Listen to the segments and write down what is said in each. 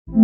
Selamat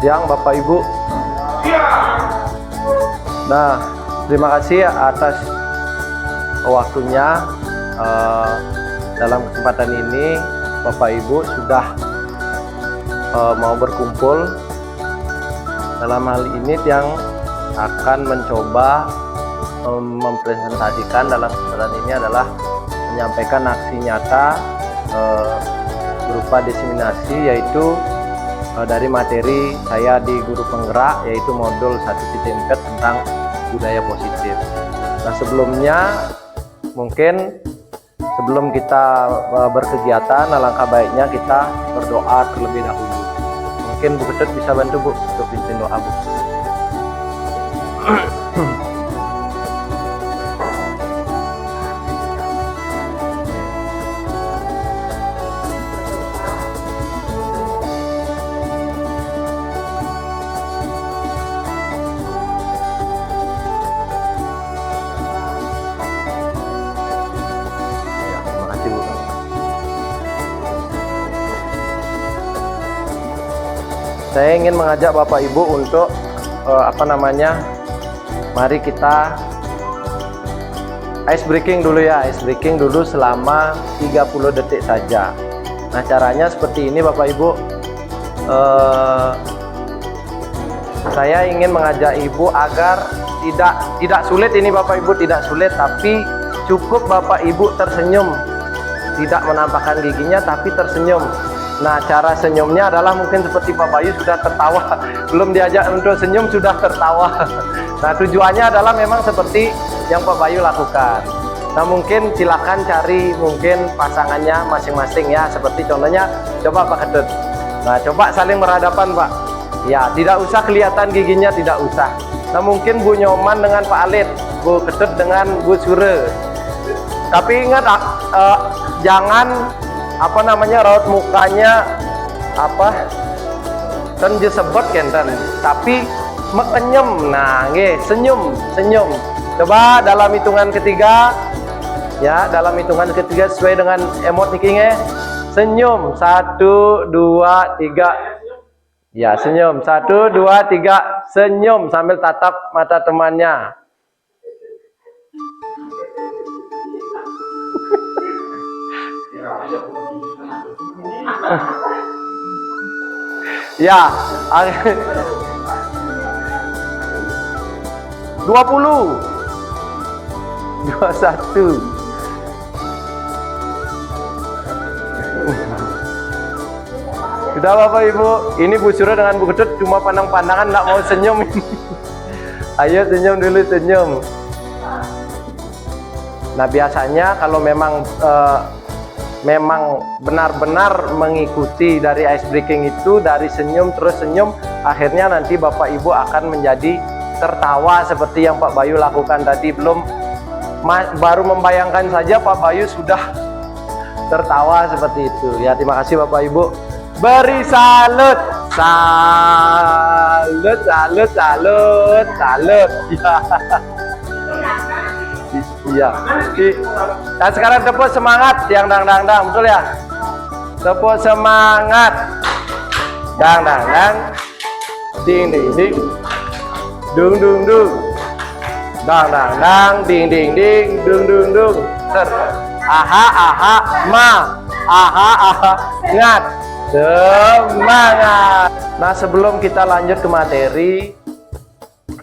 siang Bapak Ibu. Nah, terima kasih atas waktunya. Dalam kesempatan ini Bapak Ibu sudah mau berkumpul. Dalam hal ini yang akan mencoba mempresentasikan dalam kesempatan ini adalah menyampaikan aksi nyata berupa diseminasi, yaitu dari materi saya di Guru Penggerak, yaitu modul 1.4 tentang budaya positif. Nah, sebelumnya mungkin sebelum kita berkegiatan, alangkah baiknya kita berdoa terlebih dahulu. Mungkin Bu Ketut bisa bantu Bu untuk pimpin doa Bu. Saya ingin mengajak Bapak Ibu untuk mari kita ice breaking dulu ya, ice breaking dulu selama 30 detik saja. Nah, caranya seperti ini Bapak Ibu. Saya ingin mengajak Ibu agar tidak sulit ini Bapak Ibu, tidak sulit, tapi cukup Bapak Ibu tersenyum, tidak menampakkan giginya tapi tersenyum. Nah, cara senyumnya adalah mungkin seperti Pak Bayu sudah tertawa, belum diajak untuk senyum sudah tertawa. Nah, tujuannya adalah memang seperti yang Pak Bayu lakukan. Nah, mungkin silakan cari mungkin pasangannya masing-masing ya, seperti contohnya coba Pak Ketut. Nah, coba saling berhadapan Pak. Ya, tidak usah kelihatan giginya, tidak usah. Nah, mungkin Bu Nyoman dengan Pak Alit, Bu Ketut dengan Bu Sure. Tapi ingat jangan raut mukanya tenje sebut kenten, tapi mekenyem. Nah, senyum. Coba dalam hitungan ketiga ya, dalam hitungan ketiga sesuai dengan emot niki senyum 1 2 3. Ya, senyum 1 2 3, senyum sambil tatap mata temannya. Ya, 20 21. Sudah Bapak Ibu, ini Bu Suro dengan Bu Ketut cuma pandang-pandangan, nggak mau senyum. Ayo senyum dulu, senyum. Nah, biasanya kalau memang benar-benar mengikuti dari ice breaking itu, dari senyum terus senyum, akhirnya nanti Bapak Ibu akan menjadi tertawa seperti yang Pak Bayu lakukan tadi. Baru membayangkan saja Pak Bayu sudah tertawa seperti itu ya. Terima kasih Bapak Ibu. Beri salut ya. Nah, sekarang tepuk semangat yang dang, betul ya? Tepuk semangat, dang, ding, dung, dang, ding, dung, aha, ngat, semangat. Nah, sebelum kita lanjut ke materi,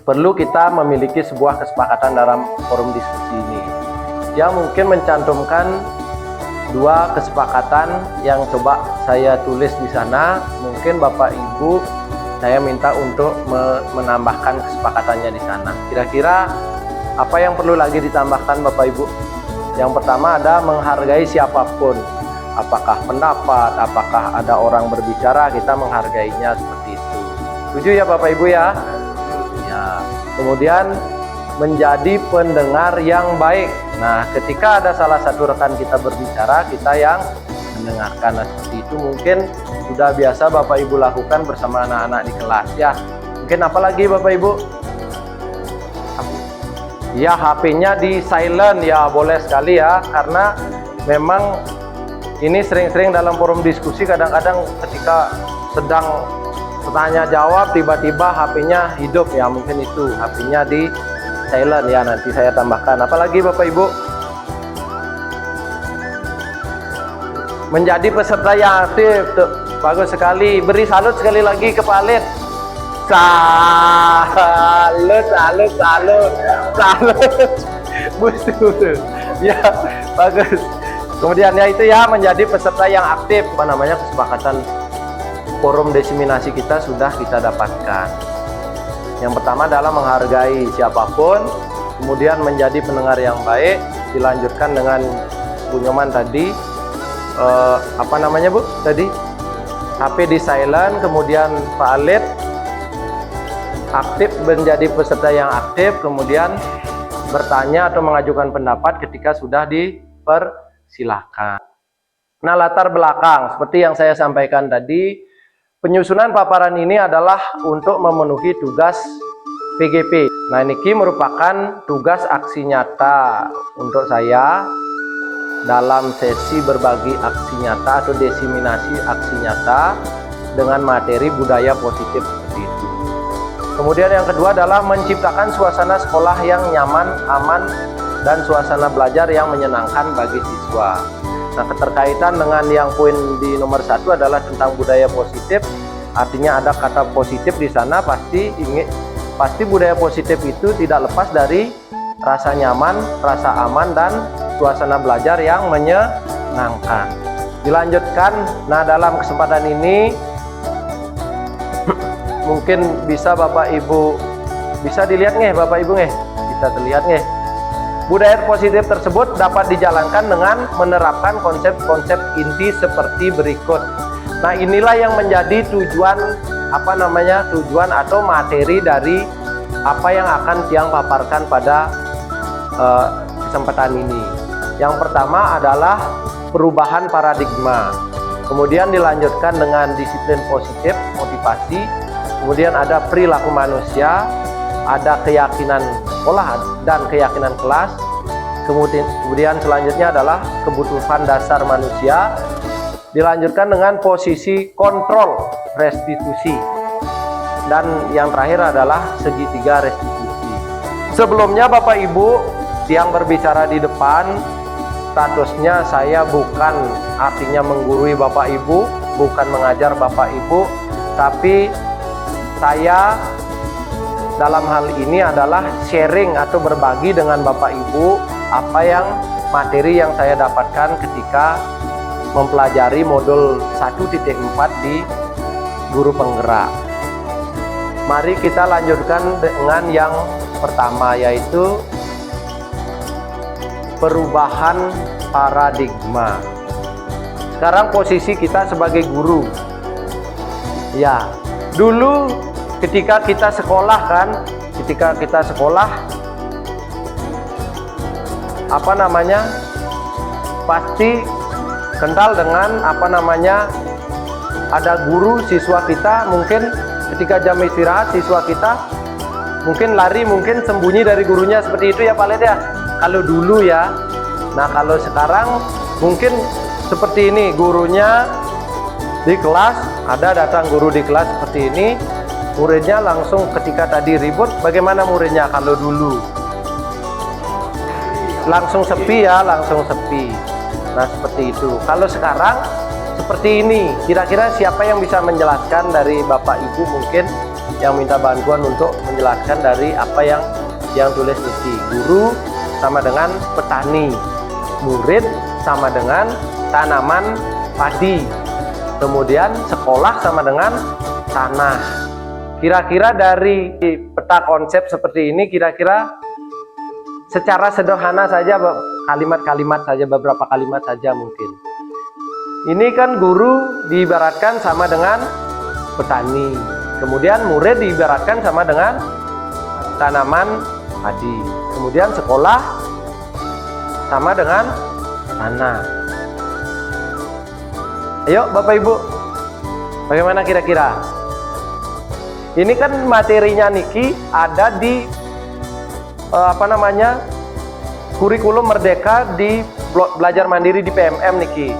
perlu kita memiliki sebuah kesepakatan dalam forum diskusi ini, yang mungkin mencantumkan dua kesepakatan yang coba saya tulis di sana. Mungkin Bapak Ibu saya minta untuk menambahkan kesepakatannya di sana. Kira-kira apa yang perlu lagi ditambahkan Bapak Ibu? Yang pertama ada menghargai siapapun, apakah pendapat, apakah ada orang berbicara, kita menghargainya seperti itu. Setuju ya Bapak Ibu ya? Ya. Kemudian menjadi pendengar yang baik. Nah, ketika ada salah satu rekan kita berbicara, kita yang mendengarkan. Nah, seperti itu mungkin sudah biasa Bapak Ibu lakukan bersama anak-anak di kelas ya. Mungkin apa lagi Bapak Ibu? Ya, HP-nya di silent ya, boleh sekali ya, karena memang ini sering-sering dalam forum diskusi, kadang-kadang ketika sedang tanya jawab tiba-tiba HP-nya hidup ya, mungkin itu HP-nya di silent ya, nanti saya tambahkan. Apalagi Bapak Ibu? Menjadi peserta yang aktif. Tuh, bagus sekali. Beri salut sekali lagi ke Pak Alit. Salut. Busu. Ya, bagus. Kemudian ya itu ya, menjadi peserta yang aktif. Apa namanya, kesepakatan forum diseminasi kita sudah kita dapatkan. Yang pertama adalah menghargai siapapun, kemudian menjadi pendengar yang baik, dilanjutkan dengan Bu Nyoman tadi, apa namanya Bu tadi, HP di silent, kemudian Pak Alit aktif, menjadi peserta yang aktif, kemudian bertanya atau mengajukan pendapat ketika sudah dipersilahkan. Nah, latar belakang seperti yang saya sampaikan tadi, penyusunan paparan ini adalah untuk memenuhi tugas PGP. Nah, ini merupakan tugas aksi nyata untuk saya dalam sesi berbagi aksi nyata atau diseminasi aksi nyata dengan materi budaya positif seperti itu. Kemudian yang kedua adalah menciptakan suasana sekolah yang nyaman, aman, dan suasana belajar yang menyenangkan bagi siswa. Nah, keterkaitan dengan yang poin di nomor 1 adalah tentang budaya positif. Artinya ada kata positif di sana, pasti budaya positif itu tidak lepas dari rasa nyaman, rasa aman, dan suasana belajar yang menyenangkan. Dilanjutkan, nah dalam kesempatan ini mungkin bisa Bapak Ibu bisa dilihat nih Bapak Ibu nih, bisa terlihat nih. Budaya positif tersebut dapat dijalankan dengan menerapkan konsep-konsep inti seperti berikut. Nah, inilah yang menjadi tujuan tujuan atau materi dari apa yang akan Tiang paparkan pada kesempatan ini. Yang pertama adalah perubahan paradigma. Kemudian dilanjutkan dengan disiplin positif, motivasi. Kemudian ada perilaku manusia, ada keyakinan sekolah dan keyakinan kelas. Kemudian selanjutnya adalah kebutuhan dasar manusia. Dilanjutkan dengan posisi kontrol restitusi. Dan yang terakhir adalah segitiga restitusi. Sebelumnya Bapak Ibu yang berbicara di depan, statusnya saya bukan artinya menggurui Bapak Ibu, bukan mengajar Bapak Ibu, tapi saya dalam hal ini adalah sharing atau berbagi dengan Bapak Ibu apa yang materi yang saya dapatkan ketika mempelajari modul 1.4 di Guru Penggerak. Mari kita lanjutkan dengan yang pertama, yaitu perubahan paradigma. Sekarang posisi kita sebagai guru. Ya, dulu ketika kita sekolah pasti kental dengan ada guru, siswa kita mungkin ketika jam istirahat siswa kita mungkin lari, mungkin sembunyi dari gurunya, seperti itu ya Pak Led ya, kalau dulu ya. Nah, kalau sekarang mungkin seperti ini, gurunya di kelas, ada datang guru di kelas seperti ini, muridnya langsung ketika tadi ribut, bagaimana muridnya kalau dulu? Langsung sepi ya, langsung sepi. Nah, seperti itu. Kalau sekarang seperti ini, kira-kira siapa yang bisa menjelaskan dari Bapak Ibu mungkin yang minta bantuan untuk menjelaskan dari apa yang tulis Niki. Guru sama dengan petani, murid sama dengan tanaman padi, kemudian sekolah sama dengan tanah. Kira-kira dari peta konsep seperti ini, kira-kira secara sederhana saja, kalimat-kalimat saja, beberapa kalimat saja mungkin. Ini kan guru diibaratkan sama dengan petani, kemudian murid diibaratkan sama dengan tanaman padi, kemudian sekolah sama dengan tanah. Ayo Bapak Ibu, bagaimana kira-kira? Ini kan materinya Niki ada di kurikulum Merdeka di belajar mandiri di PMM Niki.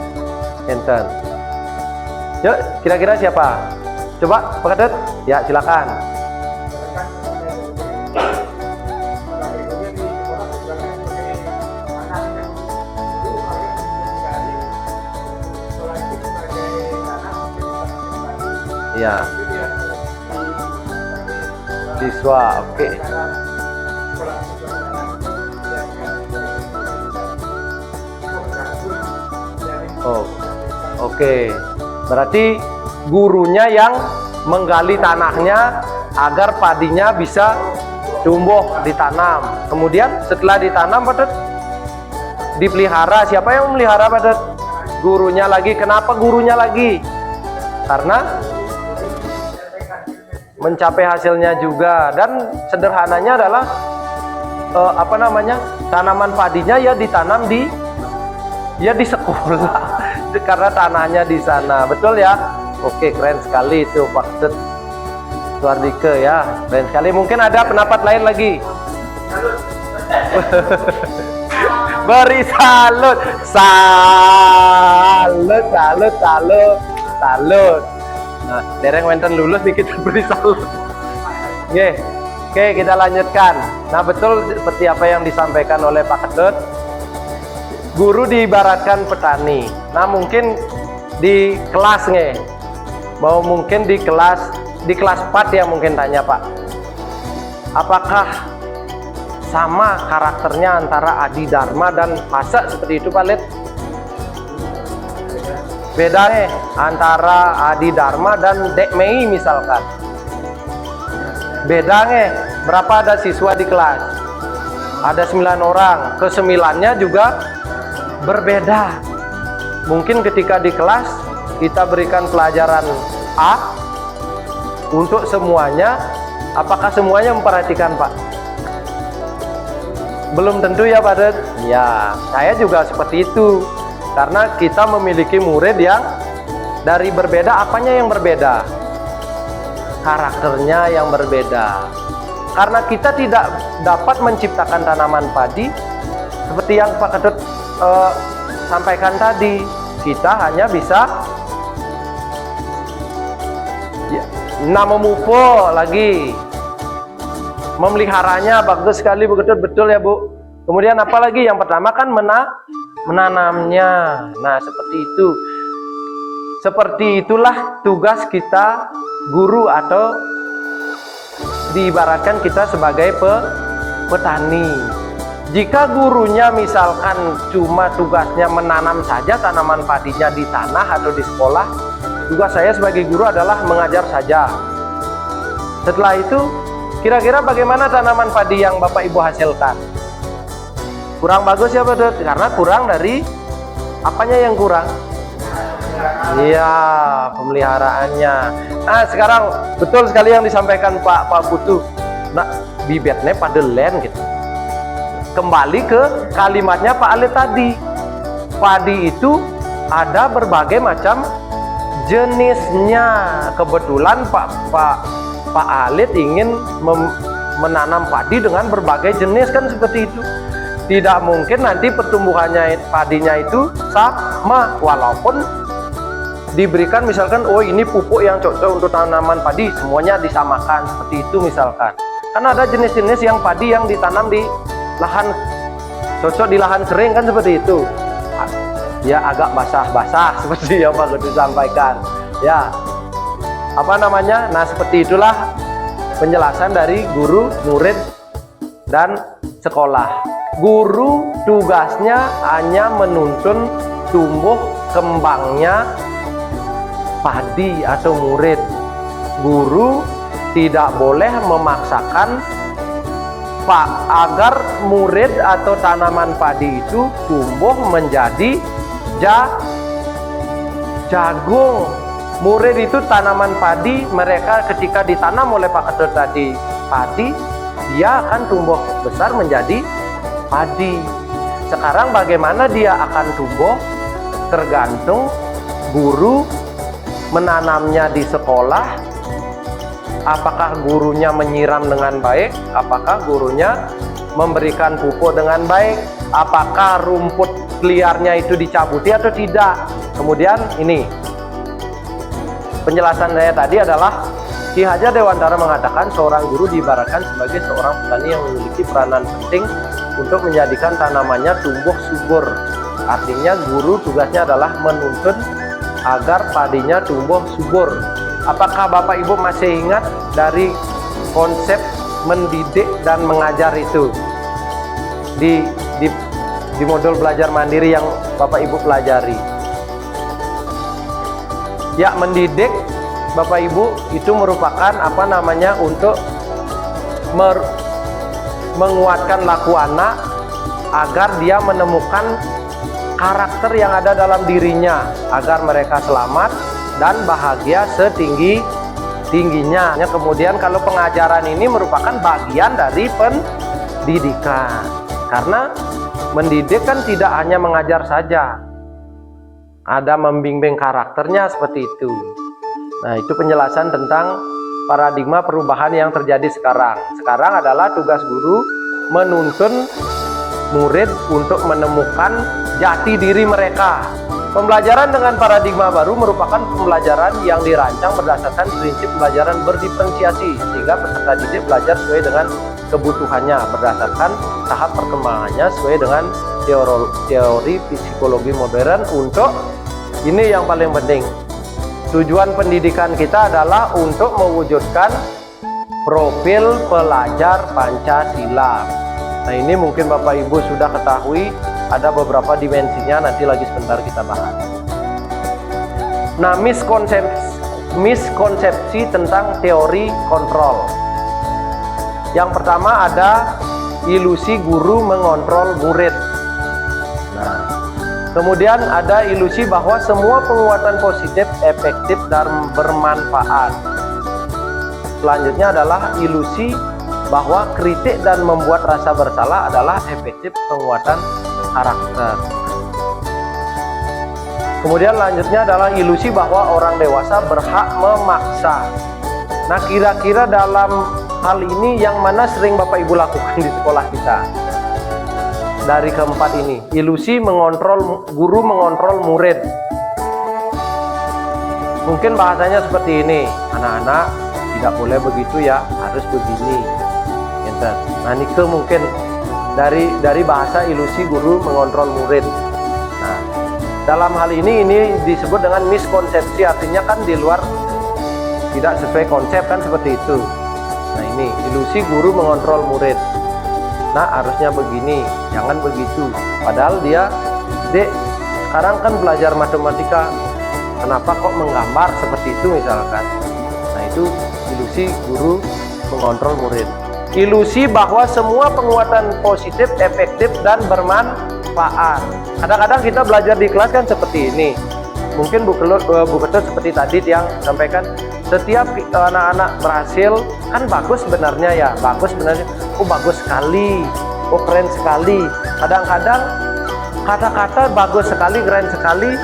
Enten. Yuk, kira-kira siapa? Coba Pak Kadut. Ya, silakan. Ya. Siswa, oke. Oh, oke. Berarti gurunya yang menggali tanahnya agar padinya bisa tumbuh, ditanam. Kemudian setelah ditanam, Pak, dipelihara. Siapa yang memelihara, Pak? Gurunya lagi. Kenapa gurunya lagi? Karena mencapai hasilnya juga. Dan sederhananya adalah tanaman padinya ya ditanam di sekolah karena tanahnya di sana. Betul ya? Oke, keren sekali itu Pak Suardike ya, keren sekali. Mungkin ada pendapat lain lagi. Beri salut. Nah, dereng wenten lulus nih kita beri salut. Oke, kita lanjutkan. Nah, betul seperti apa yang disampaikan oleh Pak Kadut. Guru diibaratkan petani. Nah, mungkin di kelas mungkin di kelas 4 ya mungkin tanya Pak. Apakah sama karakternya antara Adi Dharma dan Pasa seperti itu Pak Lid? Beda antara Adi Dharma dan Dek Mei misalkan. Beda berapa ada siswa di kelas? Ada 9 orang, ke-9-nya juga berbeda. Mungkin ketika di kelas kita berikan pelajaran A untuk semuanya, apakah semuanya memperhatikan Pak? Belum tentu ya Pak Ded. Ya, saya juga seperti itu. Karena kita memiliki murid yang dari berbeda. Apanya yang berbeda? Karakternya yang berbeda. Karena kita tidak dapat menciptakan tanaman padi seperti yang Pak Kadut sampaikan tadi. Kita hanya bisa memupo lagi, memeliharanya. Bagus sekali betul ya Bu. Kemudian apalagi yang pertama kan menanamnya. Nah, seperti itu. Seperti itulah tugas kita guru, atau diibaratkan kita sebagai petani. Jika gurunya misalkan cuma tugasnya menanam saja tanaman padinya di tanah atau di sekolah, tugas saya sebagai guru adalah mengajar saja. Setelah itu, kira-kira bagaimana tanaman padi yang Bapak Ibu hasilkan? Kurang bagus ya Pak? Karena kurang dari apanya yang kurang? Iya, pemeliharaannya. Nah, sekarang betul sekali yang disampaikan Pak Putu. Nah, bibitnya padelen gitu. Kembali ke kalimatnya Pak Alit tadi. Padi itu ada berbagai macam jenisnya. Kebetulan Pak Alit ingin menanam padi dengan berbagai jenis, kan seperti itu. Tidak mungkin nanti pertumbuhannya padinya itu sama, walaupun diberikan misalkan, oh ini pupuk yang cocok untuk tanaman padi, semuanya disamakan seperti itu misalkan. Karena ada jenis-jenis yang padi yang ditanam di lahan cocok di lahan kering, kan seperti itu. Ya agak basah-basah seperti yang Pak Gede sampaikan. Ya, Nah seperti itulah penjelasan dari guru, murid, dan sekolah. Guru tugasnya hanya menuntun tumbuh kembangnya padi atau murid. Guru tidak boleh memaksakan agar murid atau tanaman padi itu tumbuh menjadi jagung. Murid itu tanaman padi, mereka ketika ditanam oleh Pak Ketut tadi padi, dia akan tumbuh besar menjadi padi. Sekarang bagaimana dia akan tumbuh tergantung guru menanamnya di sekolah. Apakah gurunya menyiram dengan baik? Apakah gurunya memberikan pupuk dengan baik? Apakah rumput liarnya itu dicabuti atau tidak? Kemudian ini penjelasan saya tadi adalah Ki Hajar Dewantara mengatakan seorang guru diibaratkan sebagai seorang petani yang memiliki peranan penting untuk menjadikan tanamannya tumbuh subur. Artinya guru tugasnya adalah menuntun agar padinya tumbuh subur. Apakah Bapak Ibu masih ingat dari konsep mendidik dan mengajar itu di modul belajar mandiri yang Bapak Ibu pelajari? Ya, mendidik Bapak Ibu itu merupakan untuk menguatkan laku anak agar dia menemukan karakter yang ada dalam dirinya agar mereka selamat dan bahagia setinggi-tingginya. Kemudian kalau pengajaran ini merupakan bagian dari pendidikan, karena mendidik kan tidak hanya mengajar saja, ada membimbing karakternya seperti itu. Nah, itu penjelasan tentang paradigma perubahan yang terjadi sekarang. Sekarang adalah tugas guru menuntun murid untuk menemukan jati diri mereka. Pembelajaran dengan paradigma baru merupakan pembelajaran yang dirancang berdasarkan prinsip pembelajaran berdiferensiasi, sehingga peserta didik belajar sesuai dengan kebutuhannya berdasarkan tahap perkembangannya sesuai dengan teori psikologi modern. Untuk ini yang paling penting, tujuan pendidikan kita adalah untuk mewujudkan profil pelajar Pancasila. Nah, ini mungkin Bapak Ibu sudah ketahui, ada beberapa dimensinya, nanti lagi sebentar kita bahas. Nah, miskonsepsi tentang teori kontrol. Yang pertama ada ilusi guru mengontrol murid. Nah, kemudian ada ilusi bahwa semua penguatan positif efektif dan bermanfaat. Selanjutnya adalah ilusi bahwa kritik dan membuat rasa bersalah adalah efektif penguatan karakter. Kemudian lanjutnya adalah ilusi bahwa orang dewasa berhak memaksa. Nah, kira-kira dalam hal ini yang mana sering Bapak Ibu lakukan di sekolah kita? Dari keempat ini, ilusi guru mengontrol murid. Mungkin bahasanya seperti ini, anak-anak tidak boleh begitu ya, harus begini. Nah, ini mungkin dari bahasa ilusi guru mengontrol murid. Nah, dalam hal ini disebut dengan miskonsepsi, artinya kan di luar, tidak sesuai konsep kan, seperti itu. Nah, ini ilusi guru mengontrol murid. Nah, harusnya begini, jangan begitu. Padahal dia, Dek, sekarang kan belajar matematika, kenapa kok menggambar seperti itu misalkan. Nah, itu ilusi guru mengontrol murid. Ilusi bahwa semua penguatan positif, efektif, dan bermanfaat. Kadang-kadang kita belajar di kelas kan seperti ini. Mungkin Bu Ketut seperti tadi yang sampaikan, setiap anak-anak berhasil, kan bagus sebenarnya ya. Bagus sebenarnya, oh bagus sekali, oh keren sekali. Kadang-kadang kata-kata bagus sekali, keren sekali,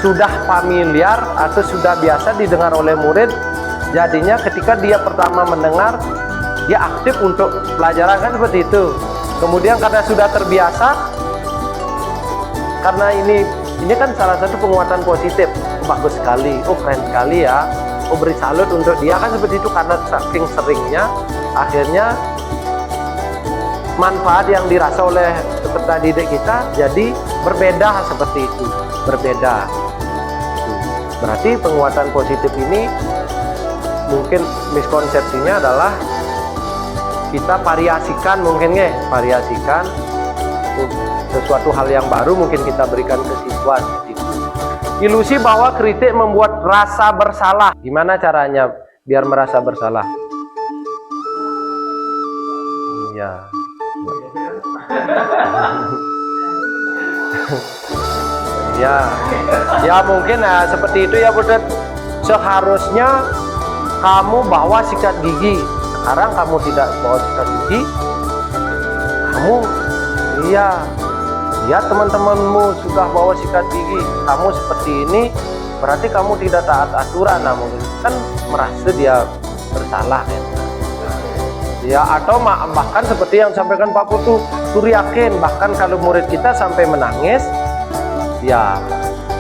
sudah familiar atau sudah biasa didengar oleh murid. Jadinya ketika dia pertama mendengar, dia aktif untuk pelajaran kan seperti itu. Kemudian karena sudah terbiasa, karena ini kan salah satu penguatan positif. Oh, bagus sekali, oh keren sekali ya, oh beri salut untuk dia kan seperti itu. Karena saking seringnya, akhirnya manfaat yang dirasa oleh peserta didik kita jadi berbeda seperti itu, berbeda. Berarti penguatan positif ini mungkin miskonsepsinya adalah kita variasikan, mungkin variasikan sesuatu hal yang baru mungkin kita berikan ke siswa seperti itu. Ilusi bahwa kritik membuat rasa bersalah. Gimana caranya biar merasa bersalah? Ya. Ya mungkin seperti itu ya Budet. Seharusnya kamu bawa sikat gigi, sekarang kamu tidak bawa sikat gigi, kamu lihat teman-temanmu sudah bawa sikat gigi, kamu seperti ini, berarti kamu tidak taat aturan. Nah, mungkin kan merasa dia bersalah ya. Atau bahkan seperti yang sampaikan Pak Putu, yakin bahkan kalau murid kita sampai menangis, ya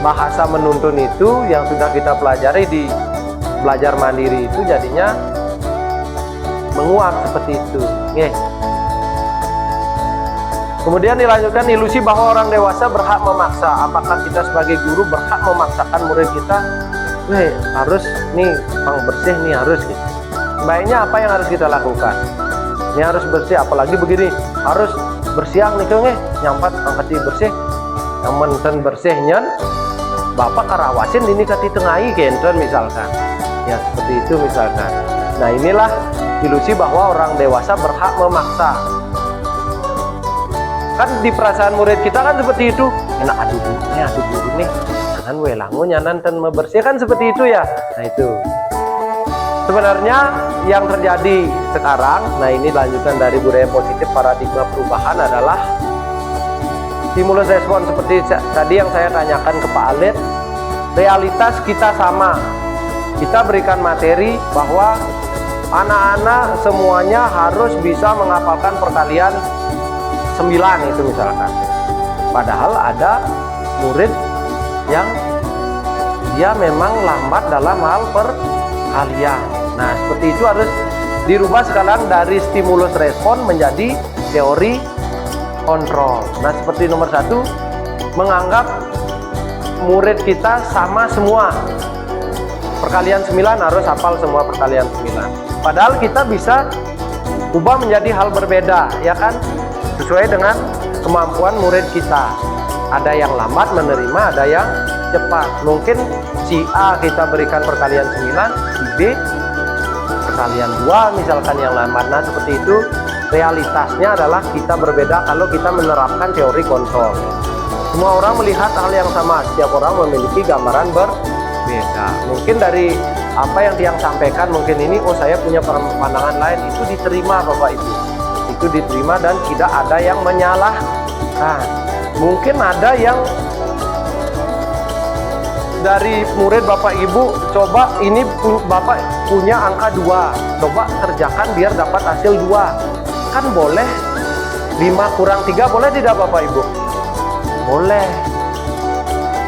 bahasa menuntun itu yang sudah kita pelajari di belajar mandiri itu jadinya menguap seperti itu. Kemudian dilanjutkan, ilusi bahwa orang dewasa berhak memaksa. Apakah kita sebagai guru berhak memaksakan murid kita? Harus nih pang bersih nih, harus gitu. Baiknya apa yang harus kita lakukan? Ini harus bersih, apalagi begini, harus bersiang nih nyampat angkat bersih. Yang menten bersihnya Bapak karawasin ini kati tengahi kentren misalkan. Ya seperti itu misalkan. Nah inilah ilusi bahwa orang dewasa berhak memaksa. Kan di perasaan murid kita kan seperti itu. Enak aduh guru nih. Jangan welangu nyanan ten membersih kan seperti itu ya. Nah itu. Sebenarnya yang terjadi sekarang, nah ini lanjutan dari budaya positif paradigma perubahan adalah stimulus respon seperti tadi yang saya tanyakan ke Pak Alit. Realitas kita sama. Kita berikan materi bahwa anak-anak semuanya harus bisa menghafalkan perkalian 9 itu misalkan. Padahal ada murid yang dia memang lambat dalam hal perkalian. Nah seperti itu harus dirubah sekarang dari stimulus respon menjadi teori kontrol. Nah seperti nomor 1, menganggap murid kita sama semua. Perkalian 9 harus hafal semua perkalian 9. Padahal kita bisa ubah menjadi hal berbeda, ya kan? Sesuai dengan kemampuan murid kita. Ada yang lambat menerima, ada yang cepat. Mungkin si A kita berikan perkalian 9, si B perkalian 2 misalkan yang lambat. Nah seperti itu. Realitasnya adalah kita berbeda kalau kita menerapkan teori kontrol. Semua orang melihat hal yang sama, setiap orang memiliki gambaran berbeda. Mungkin dari apa yang Tiang sampaikan, mungkin ini, oh saya punya pandangan lain, itu diterima Bapak Ibu. Itu diterima dan tidak ada yang menyalahkan. Mungkin ada yang dari murid Bapak Ibu, coba ini Bapak punya angka 2, coba kerjakan biar dapat hasil 2. Kan boleh 5 kurang 3 boleh tidak Bapak Ibu? Boleh.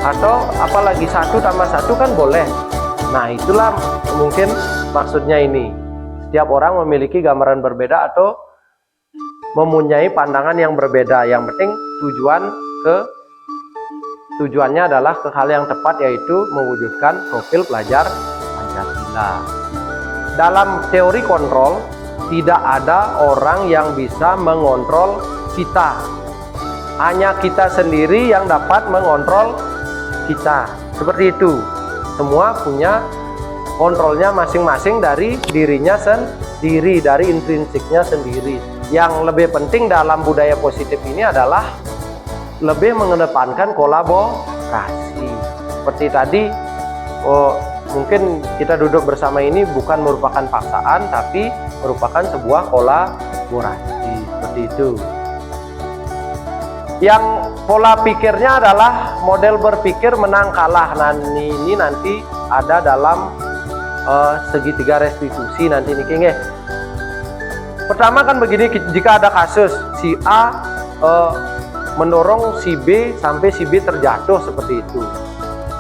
Atau apalagi 1 tambah 1 kan boleh. Nah itulah mungkin maksudnya ini. Setiap orang memiliki gambaran berbeda atau mempunyai pandangan yang berbeda. Yang penting tujuannya adalah ke hal yang tepat, yaitu mewujudkan profil pelajar Pancasila. Dalam teori kontrol, tidak ada orang yang bisa mengontrol kita. Hanya kita sendiri yang dapat mengontrol kita. Seperti itu. Semua punya kontrolnya masing-masing dari dirinya sendiri, dari intrinsiknya sendiri. Yang lebih penting dalam budaya positif ini adalah lebih mengedepankan kolaborasi. Seperti tadi, mungkin kita duduk bersama ini bukan merupakan paksaan, tapi merupakan sebuah kolaborasi. Seperti itu. Yang pola pikirnya adalah model berpikir menang kalah. Nah ini nanti ada dalam segitiga restitusi nanti nih. Pertama kan begini, jika ada kasus si A mendorong si B sampai si B terjatuh seperti itu.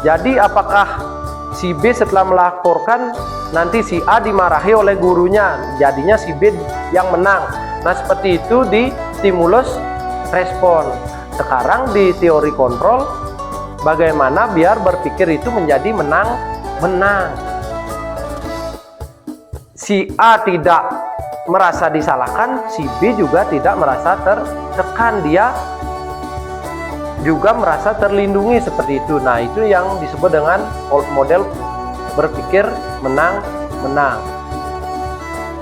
Jadi apakah si B setelah melaporkan nanti si A dimarahi oleh gurunya, jadinya si B yang menang. Nah seperti itu di stimulus respon. Sekarang di teori kontrol, bagaimana biar berpikir itu menjadi menang-menang. si A tidak merasa disalahkan, si B juga tidak merasa tertekan, dia juga merasa terlindungi seperti itu. Nah, itu yang disebut dengan model berpikir menang-menang.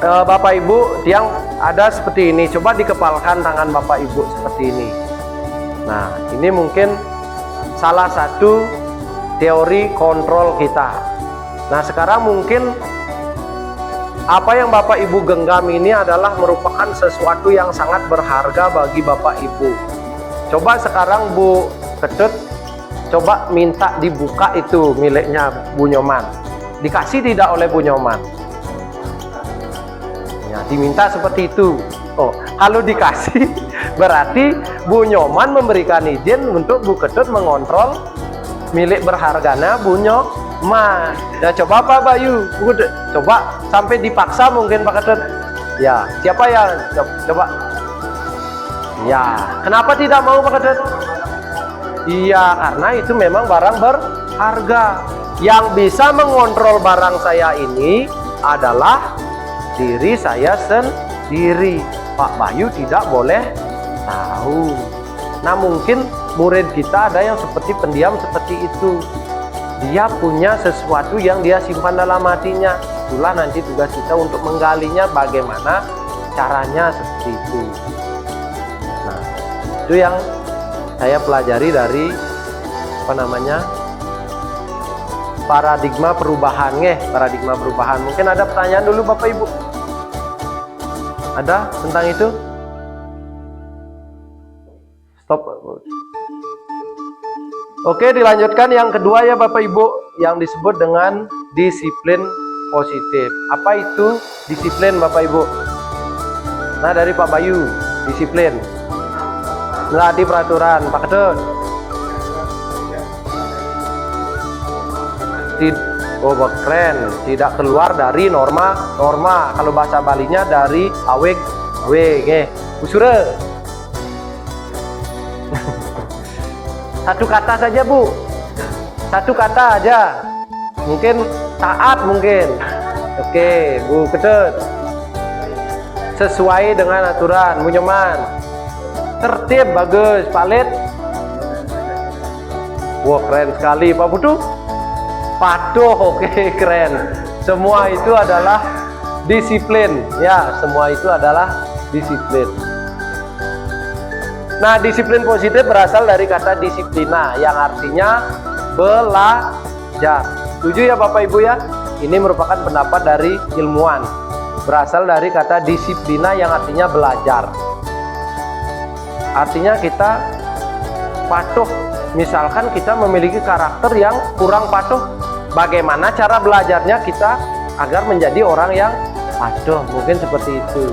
Bapak Ibu yang ada seperti ini, coba dikepalkan tangan Bapak Ibu seperti ini. Nah, ini mungkin salah satu teori kontrol kita. Nah, sekarang mungkin apa yang Bapak Ibu genggam ini adalah merupakan sesuatu yang sangat berharga bagi Bapak Ibu. Coba sekarang Bu Ketut, coba minta dibuka itu miliknya Bu Nyoman. Dikasih tidak oleh Bu Nyoman? Ya, diminta seperti itu. Oh, kalau dikasih berarti Bu Nyoman memberikan izin untuk Bu Ketut mengontrol milik berharganya Bu Nyoman. Ya, coba Pak Bayu, coba sampai dipaksa mungkin Pak Ketut. Ya, siapa yang coba? Ya, kenapa tidak mau Pak Ketut? Iya, karena itu memang barang berharga. Yang bisa mengontrol barang saya ini adalah diri saya sendiri. Pak Bayu tidak boleh tahu. Nah, mungkin murid kita ada yang seperti pendiam seperti itu. Dia punya sesuatu yang dia simpan dalam hatinya. Itulah nanti tugas kita untuk menggalinya, bagaimana caranya seperti itu. Nah, itu yang saya pelajari dari paradigma perubahan. Paradigma perubahan. Mungkin ada pertanyaan dulu Bapak Ibu? Ada tentang itu? Stop. Oke, dilanjutkan yang kedua ya Bapak Ibu, yang disebut dengan disiplin positif. Apa itu disiplin Bapak Ibu? Nah, dari Pak Bayu, disiplin. Menaati peraturan, Pak Ketut. Oh, keren. Tidak keluar dari norma. Kalau bahasa Balinya dari aweg, usura. Satu kata saja Bu, satu kata aja, mungkin taat mungkin. Oke Bu Ketut, sesuai dengan aturan. Bu Nyoman, tertib, bagus. Palit, wah keren sekali. Pak Putu, patuh, oke keren. Semua itu adalah disiplin ya, semua itu adalah disiplin. Nah, disiplin positif berasal dari kata disiplina yang artinya belajar. Setuju ya Bapak Ibu ya? Ini merupakan pendapat dari ilmuwan. Berasal dari kata disiplina yang artinya belajar. Artinya kita patuh. Misalkan kita memiliki karakter yang kurang patuh, bagaimana cara belajarnya kita agar menjadi orang yang patuh? Mungkin seperti itu.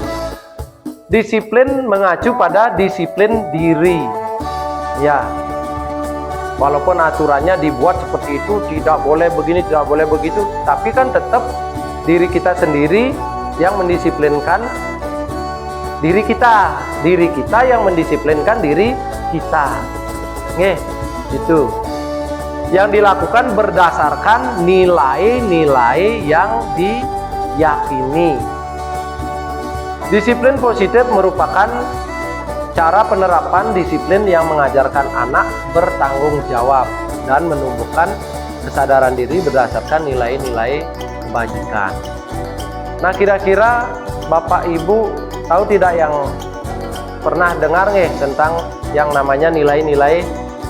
Disiplin mengacu pada disiplin diri. Ya, walaupun aturannya dibuat seperti itu, tidak boleh begini, tidak boleh begitu, tapi kan tetap diri kita sendiri yang mendisiplinkan diri kita. Diri kita yang mendisiplinkan diri kita. Itu yang dilakukan berdasarkan nilai-nilai yang diyakini. Disiplin positif merupakan cara penerapan disiplin yang mengajarkan anak bertanggung jawab dan menumbuhkan kesadaran diri berdasarkan nilai-nilai kebajikan. Nah, kira-kira Bapak Ibu tahu tidak yang pernah dengar tentang yang namanya nilai-nilai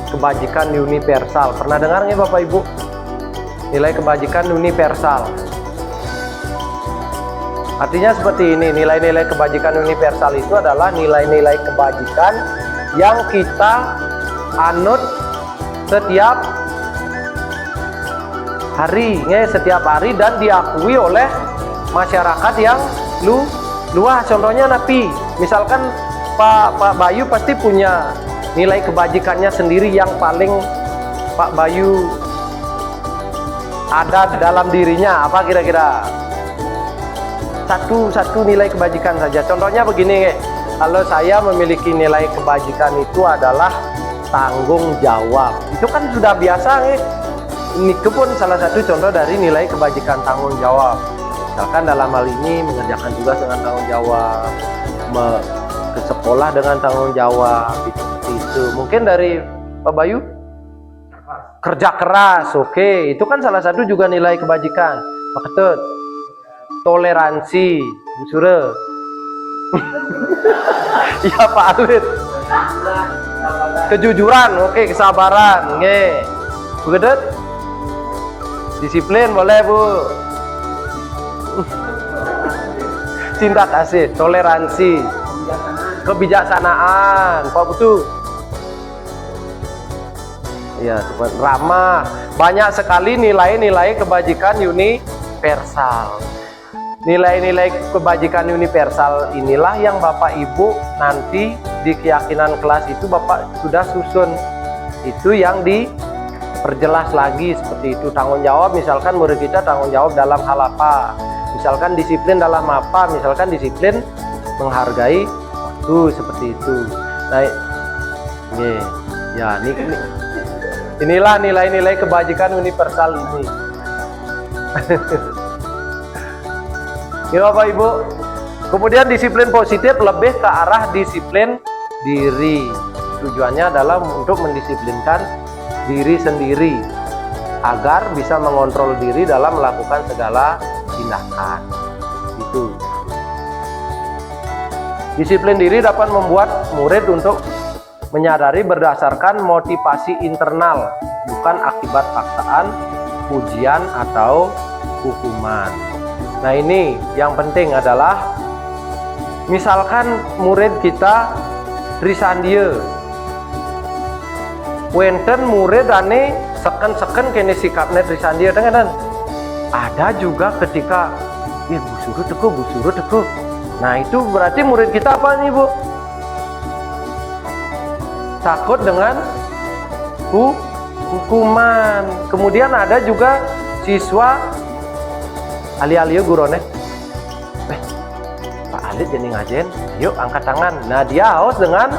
kebajikan universal? Pernah dengar Bapak Ibu? Nilai kebajikan universal. Artinya seperti ini, nilai-nilai kebajikan universal itu adalah nilai-nilai kebajikan yang kita anut setiap hari, dan diakui oleh masyarakat yang luas. Contohnya napi, misalkan Pak Bayu pasti punya nilai kebajikannya sendiri yang paling Pak Bayu ada dalam dirinya. Apa kira-kira? Satu nilai kebajikan saja. Contohnya begini, kalau saya memiliki nilai kebajikan itu adalah tanggung jawab. Itu kan sudah biasa. Ini pun salah satu contoh dari nilai kebajikan tanggung jawab. Misalkan dalam hal ini mengerjakan tugas dengan tanggung jawab, ke sekolah dengan tanggung jawab, seperti itu. Mungkin dari Pak Bayu, kerja keras, oke, itu kan salah satu juga nilai kebajikan. Pak Ketut, toleransi, Bu Sure. Iya Pak Alit, kejujuran, oke, kesabaran, oke. Bu Ketut, disiplin boleh Bu. Cinta kasih, toleransi, kebijaksanaan, Pak Putu. Ya, ramah. Banyak sekali nilai-nilai kebajikan universal. Nilai-nilai kebajikan universal inilah yang Bapak Ibu nanti di keyakinan kelas itu Bapak sudah susun. Itu yang diperjelas lagi seperti itu. Tanggung jawab, misalkan murid kita tanggung jawab dalam hal apa? Misalkan disiplin dalam apa? Misalkan disiplin menghargai waktu, seperti itu. Nah, inilah nilai-nilai kebajikan universal ini. Ya Bapak Ibu. Kemudian disiplin positif lebih ke arah disiplin diri. Tujuannya adalah untuk mendisiplinkan diri sendiri agar bisa mengontrol diri dalam melakukan segala tindakan. Itu. Disiplin diri dapat membuat murid untuk menyadari berdasarkan motivasi internal, bukan akibat paksaan, pujian, atau hukuman. Nah ini yang penting adalah, misalkan murid kita risandia, wenten murid ane seken-seken kene sikapnya risandia, dengan ada juga ketika Bu Suru teguh. Nah itu berarti murid kita apa nih Bu? Takut dengan hukuman. Kemudian ada juga siswa ali-ali gurone, Pak Alit jadi ngajen, yuk angkat tangan. Nah dia haus dengan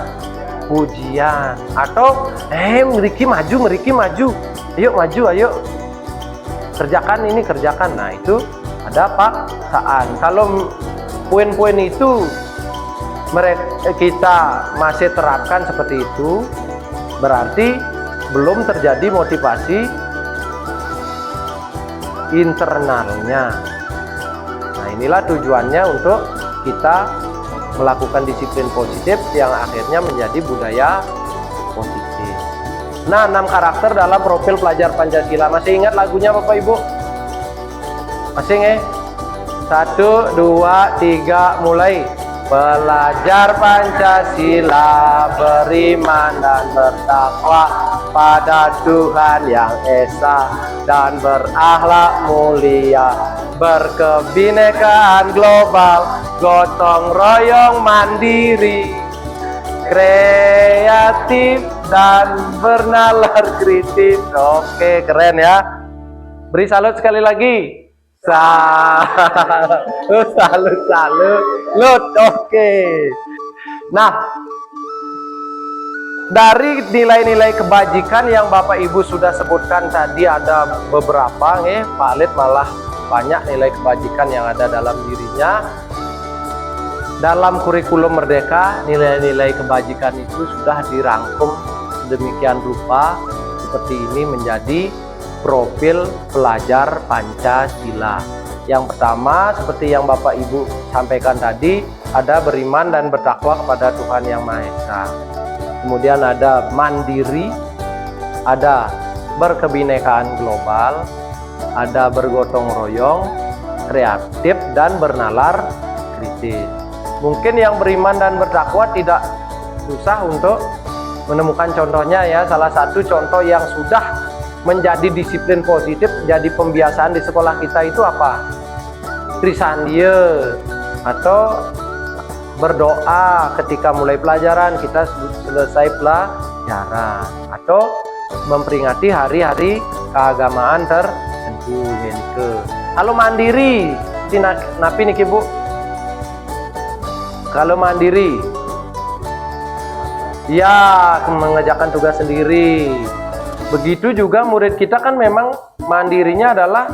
pujian, atau meriki maju, ayo maju, ayo kerjakan ini, kerjakan. Nah itu ada paksaan. Kalau poin-poin itu kita masih terapkan seperti itu, berarti belum terjadi motivasi internalnya. Nah inilah tujuannya untuk kita melakukan disiplin positif yang akhirnya menjadi budaya positif. Nah 6 karakter dalam profil pelajar Pancasila. Masih ingat lagunya Bapak Ibu? Masih nggak? 1, 2, 3 mulai. Belajar Pancasila, beriman dan bertakwa pada Tuhan Yang Esa, dan berakhlak mulia, berkebinekaan global, gotong royong mandiri, kreatif dan bernalar kritis. Oke, keren ya. Beri salut sekali lagi. Salut. Oke. Nah, dari nilai-nilai kebajikan yang Bapak Ibu sudah sebutkan tadi ada beberapa, Pak Alit malah banyak nilai kebajikan yang ada dalam dirinya. Dalam kurikulum Merdeka, nilai-nilai kebajikan itu sudah dirangkum sedemikian rupa seperti ini menjadi profil pelajar Pancasila. Yang pertama, seperti yang Bapak Ibu sampaikan tadi, ada beriman dan bertakwa kepada Tuhan Yang Maha Esa. Kemudian ada mandiri, ada berkebinekaan global, ada bergotong royong, kreatif dan bernalar kritis. Mungkin yang beriman dan bertakwa tidak susah untuk menemukan contohnya ya. Salah satu contoh yang sudah menjadi disiplin positif, jadi pembiasaan di sekolah kita itu apa? Trisandie, atau berdoa ketika mulai pelajaran, kita selesai pelajaran, atau memperingati hari-hari keagamaan tertentu. Kalau mandiri, napi nih Bu? Kalau mandiri, ya mengerjakan tugas sendiri. Begitu juga murid kita kan memang mandirinya adalah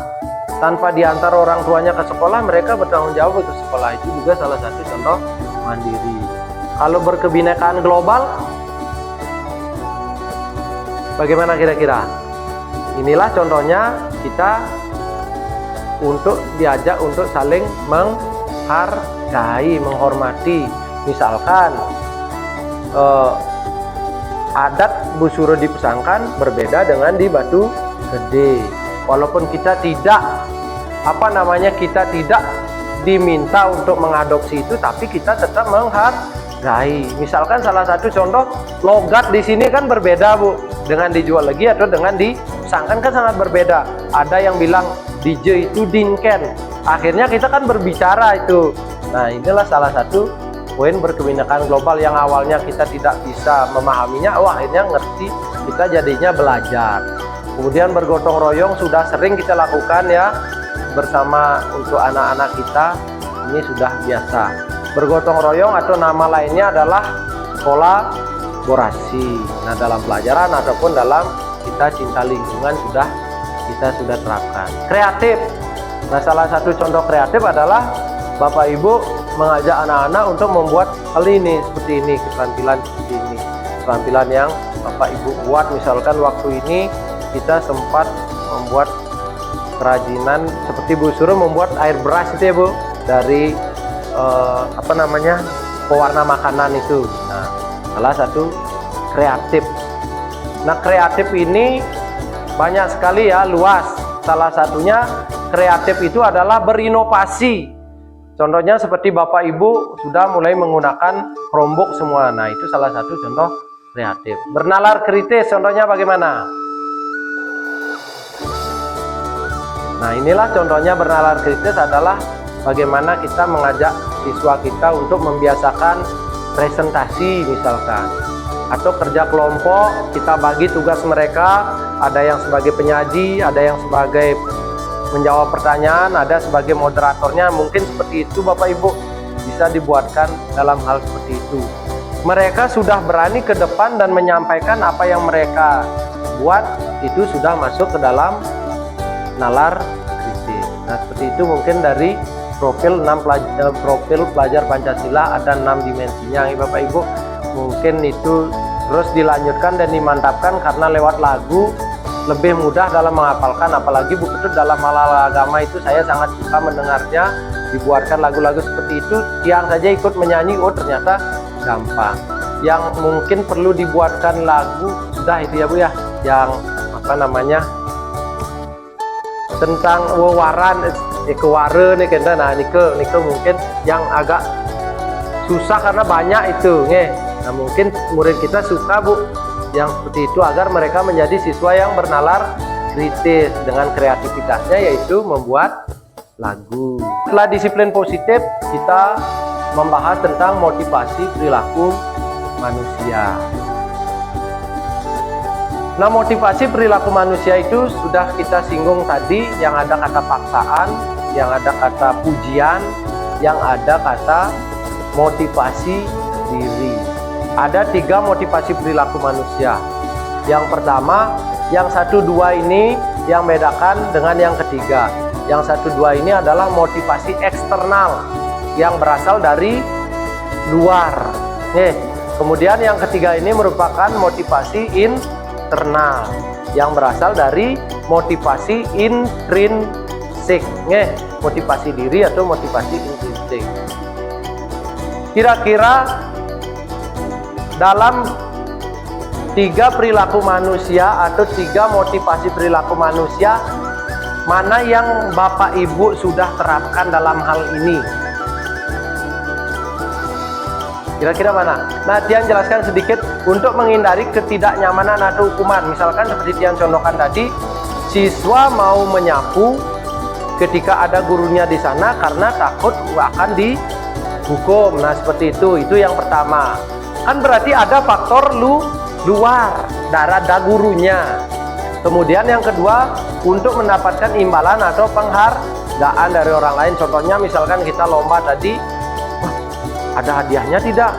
tanpa diantar orang tuanya ke sekolah, mereka bertanggung jawab untuk sekolah. Itu juga salah satu contoh mandiri. Kalau berkebinekaan global, bagaimana kira-kira? Inilah contohnya kita untuk diajak untuk saling menghargai, menghormati. Misalkan adat Busuro di Pesangkan berbeda dengan di Batu Gede. Walaupun kita tidak kita tidak diminta untuk mengadopsi itu, tapi kita tetap menghargai. Misalkan salah satu contoh, logat di sini kan berbeda Bu, dengan dijual lagi atau dengan di Pesangkan kan sangat berbeda. Ada yang bilang DJ itu dinken. Akhirnya kita kan berbicara itu. Nah, inilah salah satu poin berkebinekaan global yang awalnya kita tidak bisa memahaminya, akhirnya ngerti, kita jadinya belajar. Kemudian bergotong royong sudah sering kita lakukan ya, bersama untuk anak-anak kita, ini sudah biasa. Bergotong royong atau nama lainnya adalah kolaborasi. Nah, dalam pelajaran ataupun dalam kita cinta lingkungan kita sudah terapkan. Kreatif. Nah, salah satu contoh kreatif adalah Bapak Ibu mengajak anak-anak untuk membuat hal ini, seperti ini, keterampilan seperti ini, keterampilan yang Bapak Ibu buat. Misalkan waktu ini kita sempat membuat kerajinan seperti Bu Suruh membuat air brush itu ya Bu, dari pewarna makanan itu. Nah, salah satu kreatif. Nah, kreatif ini banyak sekali ya, luas. Salah satunya kreatif itu adalah berinovasi. Contohnya seperti Bapak Ibu sudah mulai menggunakan Chromebook semua. Nah, itu salah satu contoh kreatif. Bernalar kritis, contohnya bagaimana? Nah, inilah contohnya bernalar kritis adalah bagaimana kita mengajak siswa kita untuk membiasakan presentasi misalkan. Atau kerja kelompok, kita bagi tugas mereka, ada yang sebagai penyaji, ada yang sebagai menjawab pertanyaan, ada sebagai moderatornya. Mungkin seperti itu Bapak Ibu, bisa dibuatkan dalam hal seperti itu. Mereka sudah berani ke depan dan menyampaikan apa yang mereka buat, itu sudah masuk ke dalam nalar kritis. Nah, seperti itu mungkin dari profil pelajar Pancasila ada 6 dimensinya ya Bapak Ibu. Mungkin itu terus dilanjutkan dan dimantapkan karena lewat lagu lebih mudah dalam menghafalkan, apalagi Bu Ketut dalam hal agama itu saya sangat suka mendengarnya. Dibuatkan lagu-lagu seperti itu, tiang saja ikut menyanyi, oh ternyata gampang. Yang mungkin perlu dibuatkan lagu sudah itu ya Bu ya, yang tentang wewaran keware nih kenda. Nah, nike mungkin yang agak susah karena banyak itu nge. Nah, mungkin murid kita suka Bu yang seperti itu agar mereka menjadi siswa yang bernalar kritis dengan kreativitasnya, yaitu membuat lagu. Setelah disiplin positif, kita membahas tentang motivasi perilaku manusia. Nah, motivasi perilaku manusia itu sudah kita singgung tadi, yang ada kata paksaan, yang ada kata pujian, yang ada kata motivasi diri. Ada 3 motivasi perilaku manusia. Yang pertama, yang 1, 2 ini yang bedakan dengan yang ketiga. Yang 1, 2 ini adalah motivasi eksternal yang berasal dari luar. Kemudian yang ketiga ini merupakan motivasi internal yang berasal dari motivasi intrinsik. Motivasi diri atau motivasi intrinsik. Kira-kira dalam 3 perilaku manusia atau 3 motivasi perilaku manusia, mana yang Bapak Ibu sudah terapkan dalam hal ini? Kira-kira mana? Nah, Tian jelaskan sedikit untuk menghindari ketidaknyamanan atau hukuman. Misalkan seperti Tian contohkan tadi, siswa mau menyapu ketika ada gurunya di sana karena takut akan dihukum. Nah, seperti itu yang pertama. Kan berarti ada faktor luar dari gurunya. Kemudian yang kedua, untuk mendapatkan imbalan atau penghargaan dari orang lain. Contohnya misalkan kita lomba tadi, ada hadiahnya tidak?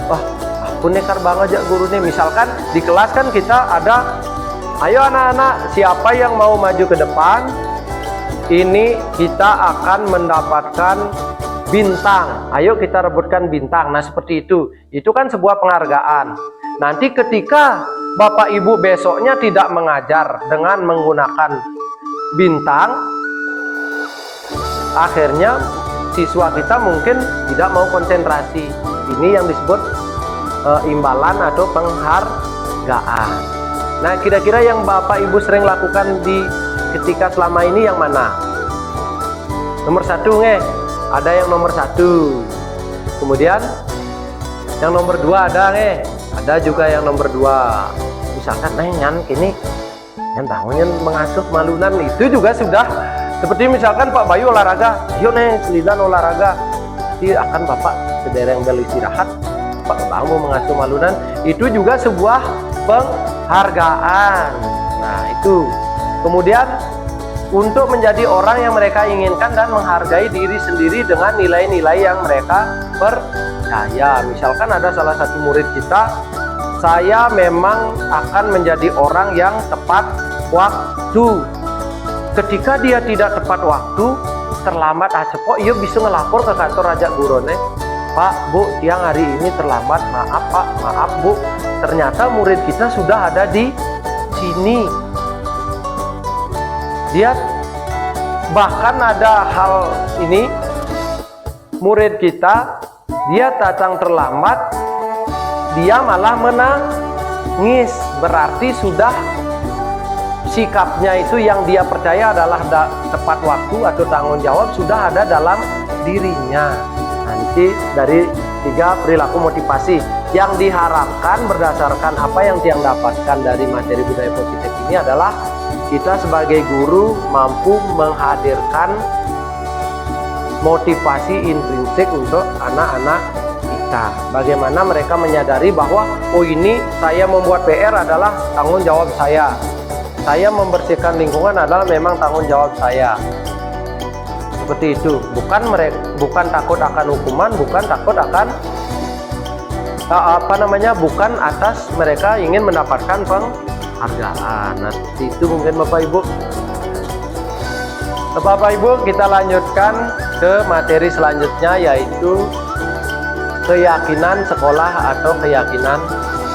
Wah, aku nekar banget ya guru nih. Misalkan di kelas kan kita ada, ayo anak-anak, siapa yang mau maju ke depan ini kita akan mendapatkan bintang. Ayo kita rebutkan bintang. Nah seperti itu. Itu kan sebuah penghargaan. Nanti ketika Bapak Ibu besoknya tidak mengajar dengan menggunakan bintang, akhirnya siswa kita mungkin tidak mau konsentrasi. Ini yang disebut imbalan atau penghargaan. Nah kira-kira yang Bapak Ibu sering lakukan di ketika selama ini yang mana? Nomor satu ada yang nomor satu. Kemudian yang nomor dua ada ada juga yang nomor dua. Misalkan nyan kini yang bangunnya mengasuh malunan, itu juga sudah. Seperti misalkan Pak Bayu olahraga, yuk selidan olahraga, nanti akan Bapak sedereng bel istirahat, Pak Bayu mengasuh malunan, itu juga sebuah penghargaan. Nah itu. Kemudian untuk menjadi orang yang mereka inginkan dan menghargai diri sendiri dengan nilai-nilai yang mereka percaya. Misalkan ada salah satu murid kita, saya memang akan menjadi orang yang tepat waktu. Ketika dia tidak tepat waktu, terlambat acepok, ia bisa ngelapor ke kantor Raja Gurone, Pak, Bu, tiang hari ini terlambat, maaf Pak, maaf Bu, ternyata murid kita sudah ada di sini. Dia bahkan ada hal ini, murid kita, dia datang terlambat, dia malah menangis, berarti sudah sikapnya itu yang dia percaya adalah tepat waktu atau tanggung jawab sudah ada dalam dirinya. Nanti dari 3 perilaku motivasi yang diharapkan berdasarkan apa yang Tiang dapatkan dari materi budaya positif ini adalah kita sebagai guru mampu menghadirkan motivasi intrinsik untuk anak-anak kita. Bagaimana mereka menyadari bahwa oh ini saya membuat PR adalah tanggung jawab saya. Saya membersihkan lingkungan adalah memang tanggung jawab saya. Seperti itu. Bukan takut akan hukuman, bukan takut akan bukan atas mereka ingin mendapatkan penghargaan. Nah, seperti itu mungkin Bapak Ibu. Bapak Ibu, kita lanjutkan ke materi selanjutnya, yaitu keyakinan sekolah atau keyakinan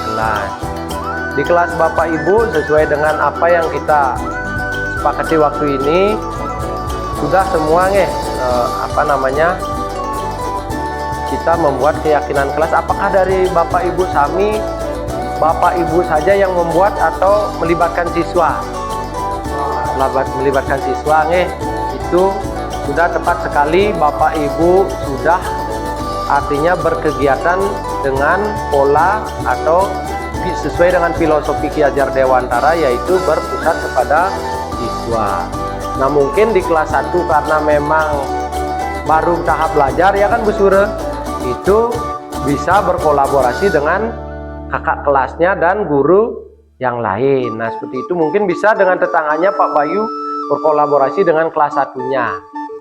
kelas. Di kelas Bapak Ibu, sesuai dengan apa yang kita sepakati waktu ini, sudah semua kita membuat keyakinan kelas. Apakah dari Bapak Ibu Sami, Bapak Ibu saja yang membuat atau melibatkan siswa? Melibatkan siswa itu sudah tepat sekali. Bapak Ibu sudah artinya berkegiatan dengan pola atau sesuai dengan filosofi Ki Hajar Dewantara, yaitu berpusat kepada siswa. Nah mungkin di kelas 1 karena memang baru tahap belajar ya kan Bu Sure, itu bisa berkolaborasi dengan kakak kelasnya dan guru yang lain. Nah seperti itu mungkin bisa dengan tetangganya Pak Bayu berkolaborasi dengan kelas 1-nya.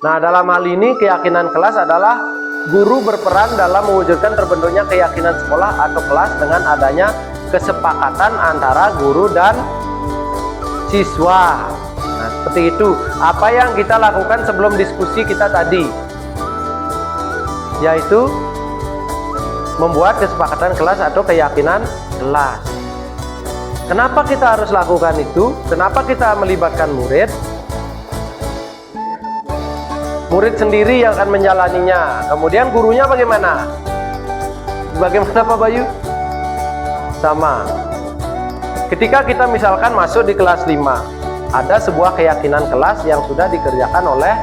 Nah dalam hal ini keyakinan kelas adalah guru berperan dalam mewujudkan terbentuknya keyakinan sekolah atau kelas dengan adanya kesepakatan antara guru dan siswa. Nah, seperti itu. Apa yang kita lakukan sebelum diskusi kita tadi, yaitu membuat kesepakatan kelas atau keyakinan kelas. Kenapa kita harus lakukan itu? Kenapa kita melibatkan murid? Murid sendiri yang akan menjalaninya. Kemudian gurunya bagaimana? Bagaimana Pak Bayu? Sama. Ketika kita misalkan masuk di kelas 5, ada sebuah keyakinan kelas yang sudah dikerjakan oleh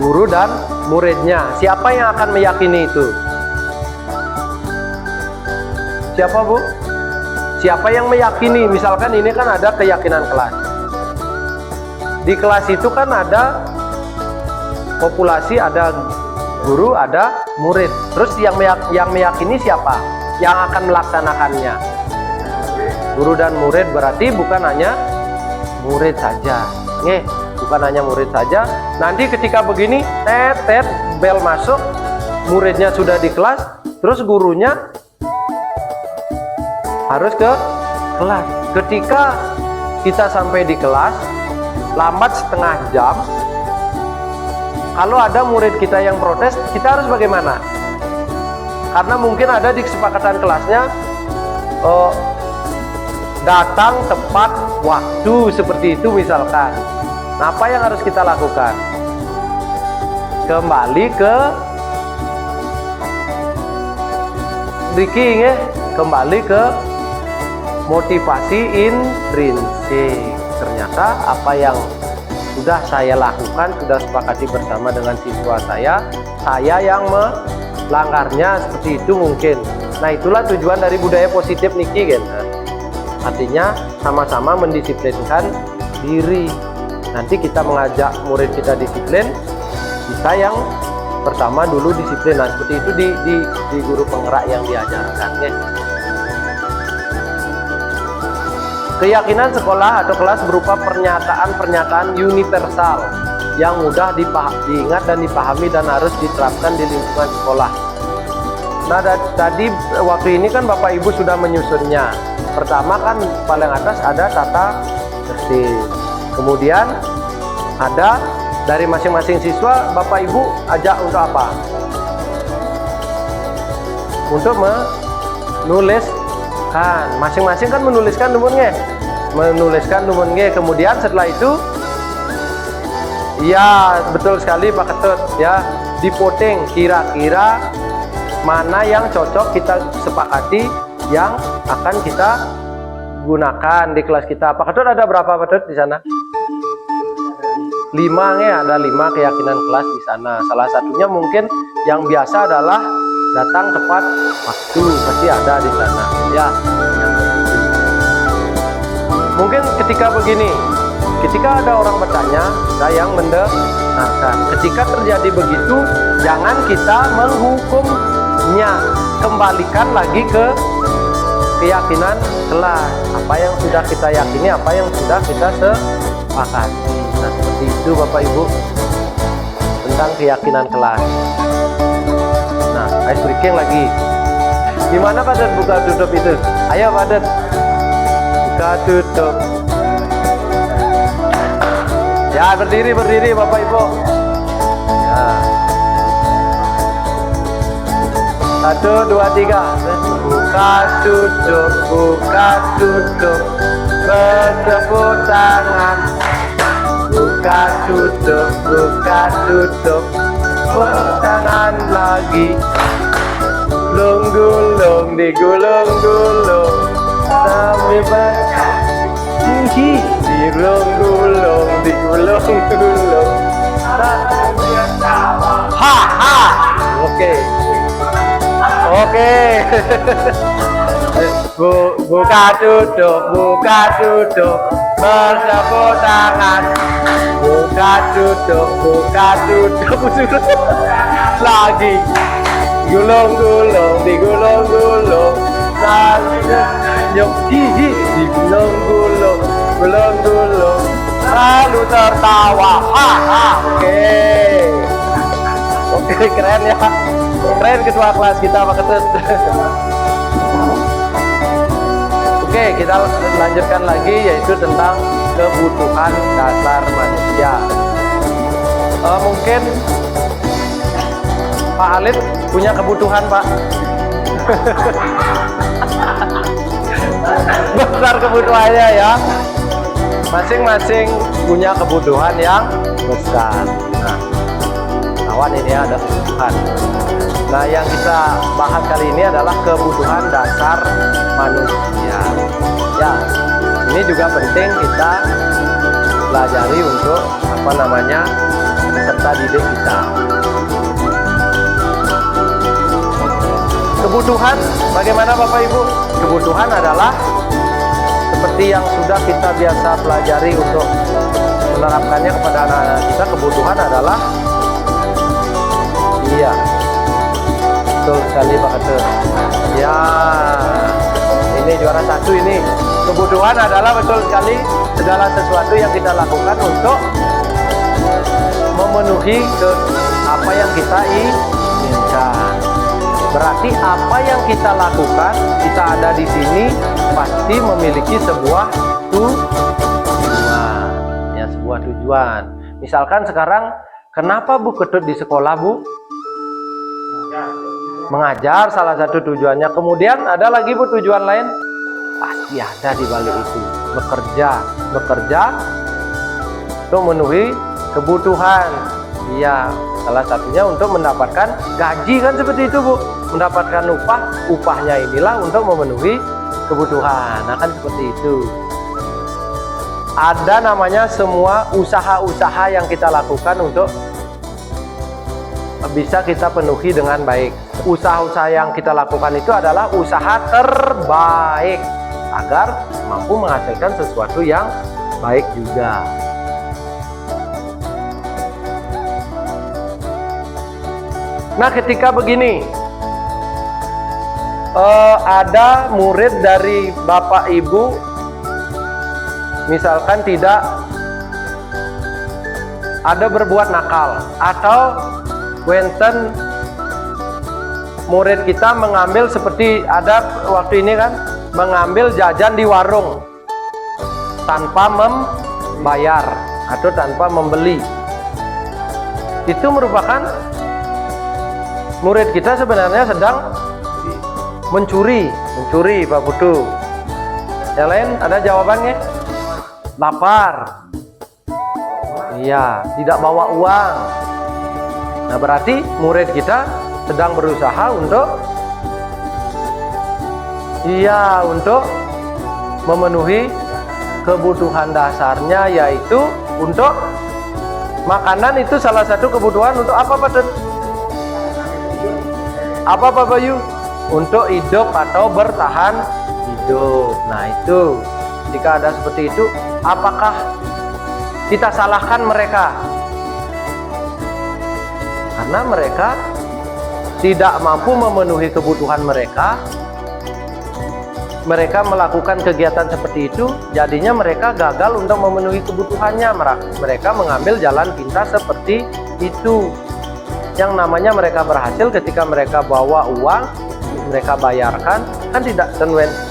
guru dan muridnya. Siapa yang akan meyakini itu? Siapa Bu? Siapa yang meyakini? Misalkan ini kan ada keyakinan kelas. Di kelas itu kan ada populasi, ada guru, ada murid. Terus yang meyakini siapa? Yang akan melaksanakannya? Guru dan murid, berarti bukan hanya murid saja. Bukan hanya murid saja. Nanti ketika begini, tet bel masuk, muridnya sudah di kelas, terus gurunya harus ke kelas. Ketika kita sampai di kelas, lambat setengah jam, kalau ada murid kita yang protes, kita harus bagaimana? Karena mungkin ada di kesepakatan kelasnya datang tepat waktu seperti itu misalkan. Nah, apa yang harus kita lakukan? Kembali ke Ricky, kembali ke motivasi intrinsik. Ternyata apa yang sudah saya lakukan, sudah sepakati bersama dengan siswa saya yang melanggarnya seperti itu mungkin. Nah, itulah tujuan dari budaya positif niki kan. Artinya sama-sama mendisiplinkan diri. Nanti kita mengajak murid kita disiplin, kita yang pertama dulu disiplin. Nah, seperti itu di guru penggerak yang diajarkan ya. Keyakinan sekolah atau kelas berupa pernyataan-pernyataan universal yang mudah diingat dan dipahami dan harus diterapkan di lingkungan sekolah. Nah, tadi waktu ini kan Bapak Ibu sudah menyusunnya. Pertama kan paling atas ada tata tertib. Kemudian ada dari masing-masing siswa, Bapak Ibu ajak untuk apa? Untuk menuliskan. Masing-masing kan menuliskan numunnya. Kemudian setelah itu, ya betul sekali Pak Ketut ya, dipoting kira-kira mana yang cocok kita sepakati yang akan kita gunakan di kelas kita. Pak Ketut ada berapa Pak Ketut di sana? 5 ya, ada 5 keyakinan kelas di sana. Salah satunya mungkin yang biasa adalah datang tepat waktu, pasti ada di sana ya. Mungkin ketika begini, ketika ada orang bertanya, ada yang mendengarkan. Ketika terjadi begitu, jangan kita menghukumnya, kembalikan lagi ke keyakinan kelas. Apa yang sudah kita yakini, apa yang sudah kita sepakati. Nah, seperti itu Bapak Ibu tentang keyakinan kelas. Nah, ice breaking lagi. Gimana Pak Ded buka tutup itu? Ayo Pak Ded, buka tutup. Ya, berdiri Bapak Ibu. Ya. 1, 2, 3. Buka tutup, bertepuk tangan. Buka tutup, tangan lagi. Gulung-gulung, digulung-gulung sambil bertinggi. Digulung-gulung, digulung-gulung. Ha ha. Oke. Buka tutup, bertepuk tangan. Buka tutup lagi. Gulung-gulung, digulung-gulung sambil senyum. Digulung-gulung, gulung-gulung lalu tertawa. Oke, keren ya. Keren ketua kelas kita Pak Ketut. Oke, kita lanjutkan lagi, yaitu tentang kebutuhan dasar manusia. Mungkin Pak Alif punya kebutuhan Pak. Besar kebutuhannya ya. Masing-masing punya kebutuhan yang besar. Nah, kawan ini ada kebutuhan. Nah, yang kita bahas kali ini adalah kebutuhan dasar manusia. Ya, ini juga penting kita pelajari untuk peserta didik kita. Kebutuhan, bagaimana Bapak Ibu? Kebutuhan adalah seperti yang sudah kita biasa pelajari untuk menerapkannya kepada anak-anak kita. Kebutuhan adalah, iya, betul sekali Pak Ketut. Ya, ini juara 1 ini. Kebutuhan adalah betul sekali segala sesuatu yang kita lakukan untuk memenuhi apa yang kita inginkan. Berarti apa yang kita lakukan, kita ada di sini pasti memiliki sebuah tujuan. Ya, sebuah sebuah tujuan. Misalkan sekarang, kenapa Bu Ketut di sekolah, Bu? Mengajar, salah satu tujuannya. Kemudian ada lagi Bu tujuan lain? Pasti ada di balik itu. Bekerja untuk memenuhi kebutuhan. Iya, salah satunya untuk mendapatkan gaji, kan seperti itu Bu. Mendapatkan upahnya inilah untuk memenuhi kebutuhan. Nah, kan seperti itu. Ada namanya semua usaha-usaha yang kita lakukan untuk bisa kita penuhi dengan baik. Usaha-usaha yang kita lakukan itu adalah usaha terbaik agar mampu menghasilkan sesuatu yang baik juga. Nah, ketika begini, ada murid dari Bapak Ibu, misalkan tidak ada berbuat nakal, atau wenten murid kita mengambil seperti ada waktu ini kan, mengambil jajan di warung tanpa membayar atau tanpa membeli. Itu merupakan murid kita sebenarnya sedang mencuri Pak Putu. Yang lain ada jawabannya? Lapar. Iya, tidak bawa uang. Nah, berarti murid kita sedang berusaha untuk memenuhi kebutuhan dasarnya, yaitu untuk makanan. Itu salah satu kebutuhan untuk apa, Pak? Apa Pak Bayu? Untuk hidup atau bertahan hidup. Nah, itu jika ada seperti itu, apakah kita salahkan mereka? Karena mereka tidak mampu memenuhi kebutuhan mereka. Mereka melakukan kegiatan seperti itu, jadinya mereka gagal untuk memenuhi kebutuhannya. Mereka mengambil jalan pintas seperti itu. Yang namanya mereka berhasil ketika mereka bawa uang, mereka bayarkan, kan tidak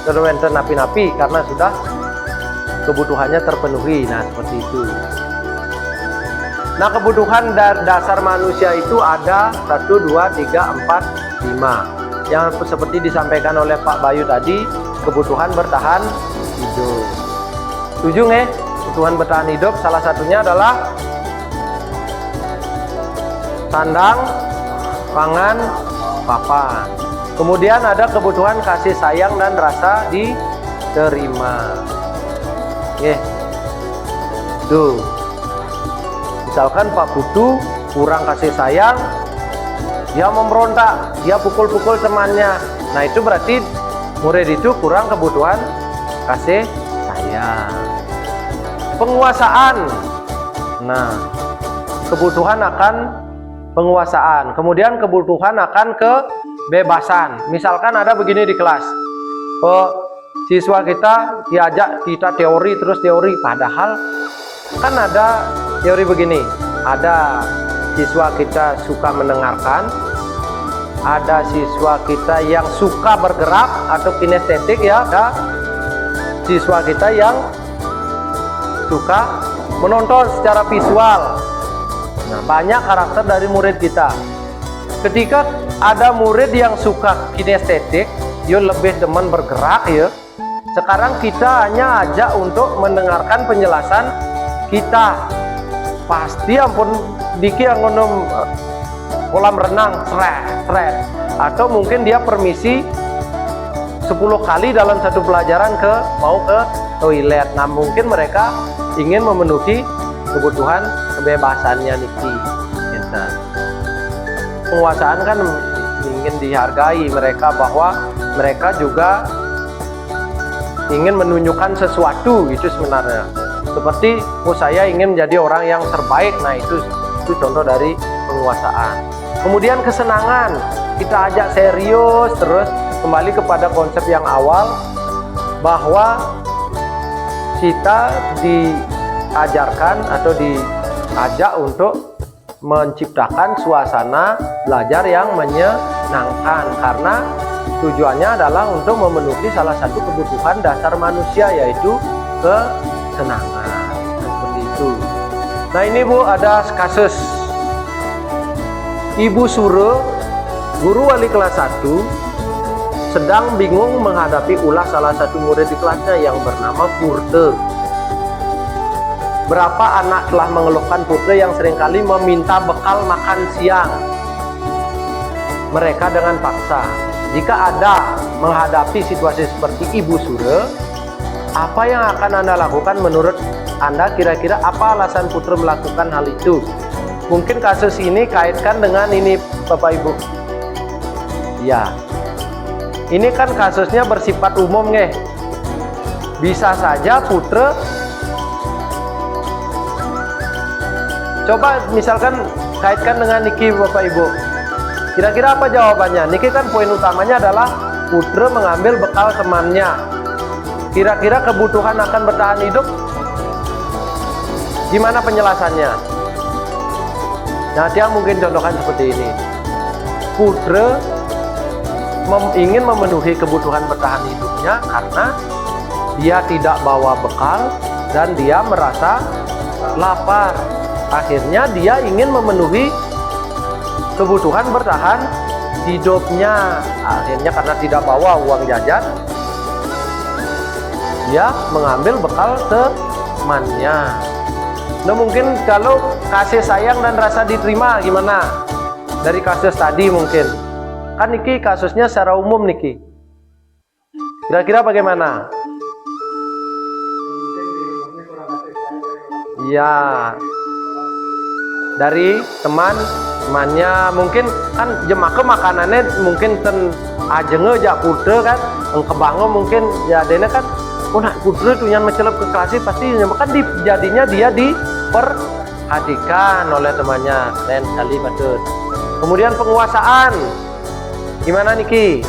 terwenten napi-napi karena sudah kebutuhannya terpenuhi. Nah, seperti itu. Nah, kebutuhan dasar manusia itu ada 1, 2, 3, 4, 5. Yang seperti disampaikan oleh Pak Bayu tadi, kebutuhan bertahan hidup. Setuju nggak? Kebutuhan bertahan hidup salah satunya adalah sandang, pangan, papan. Kemudian ada kebutuhan kasih sayang dan rasa diterima. Tuh. Misalkan Pak Putu kurang kasih sayang, dia memberontak, dia pukul-pukul temannya. Nah, itu berarti murid itu kurang kebutuhan kasih sayang. Penguasaan. Nah, kebutuhan akan penguasaan. Kemudian kebutuhan akan kebebasan. Misalkan ada begini di kelas, siswa kita diajak kita teori terus teori, padahal kan ada teori begini, ada siswa kita suka mendengarkan, ada siswa kita yang suka bergerak atau kinestetik, ya, ada siswa kita yang suka menonton secara visual. Nah, banyak karakter dari murid kita. Ketika ada murid yang suka kinestetik, dia lebih demen bergerak, ya. Sekarang kita hanya ajak untuk mendengarkan penjelasan kita. Pasti ampun diki yang ngonum kolam renang, seret. Atau mungkin dia permisi 10 kali dalam satu pelajaran mau ke toilet. Nah, mungkin mereka ingin memenuhi kebutuhan kebebasannya niki. Penguasaan kan ingin dihargai mereka, bahwa mereka juga ingin menunjukkan sesuatu, itu sebenarnya. Seperti saya ingin menjadi orang yang terbaik. Nah, itu contoh dari penguasaan. Kemudian kesenangan, kita ajak serius, terus kembali kepada konsep yang awal, bahwa kita diajarkan atau diajak untuk menciptakan suasana belajar yang menyenangkan, karena tujuannya adalah untuk memenuhi salah satu kebutuhan dasar manusia, yaitu kesenangan. Seperti itu. Nah ini Bu, ada kasus Ibu Sure, guru wali kelas 1, sedang bingung menghadapi ulah salah satu murid di kelasnya yang bernama Purte. Berapa anak telah mengeluhkan Purte yang seringkali meminta bekal makan siang mereka dengan paksa. Jika Anda menghadapi situasi seperti Ibu Sure, apa yang akan Anda lakukan? Menurut Anda kira-kira apa alasan Putra melakukan hal itu? Mungkin kasus ini kaitkan dengan ini Bapak Ibu. Ya, ini kan kasusnya bersifat umum nggih. Bisa saja Putra, coba misalkan kaitkan dengan niki Bapak Ibu. Kira-kira apa jawabannya? Niki kan poin utamanya adalah Putra mengambil bekal temannya. Kira-kira kebutuhan akan bertahan hidup, gimana penjelasannya? Nah, dia mungkin contohkan seperti ini. Putra ingin memenuhi kebutuhan bertahan hidupnya karena dia tidak bawa bekal dan dia merasa lapar. Akhirnya dia ingin memenuhi kebutuhan bertahan hidupnya. Akhirnya karena tidak bawa uang jajan, dia mengambil bekal temannya. Nah mungkin kalau kasih sayang dan rasa diterima gimana? Dari kasus tadi mungkin. Kan niki kasusnya secara umum niki. Kira-kira bagaimana? Ya, dari temannya mungkin kan jemake makanannya mungkin ten ajenge jak Putra kan, engkebango mungkin ya dene kan nak Putra tuh yang mencelap ke kelas pasti kan jadinya dia diperhatikan oleh temannya. Keren sekali betul. Kemudian penguasaan gimana niki?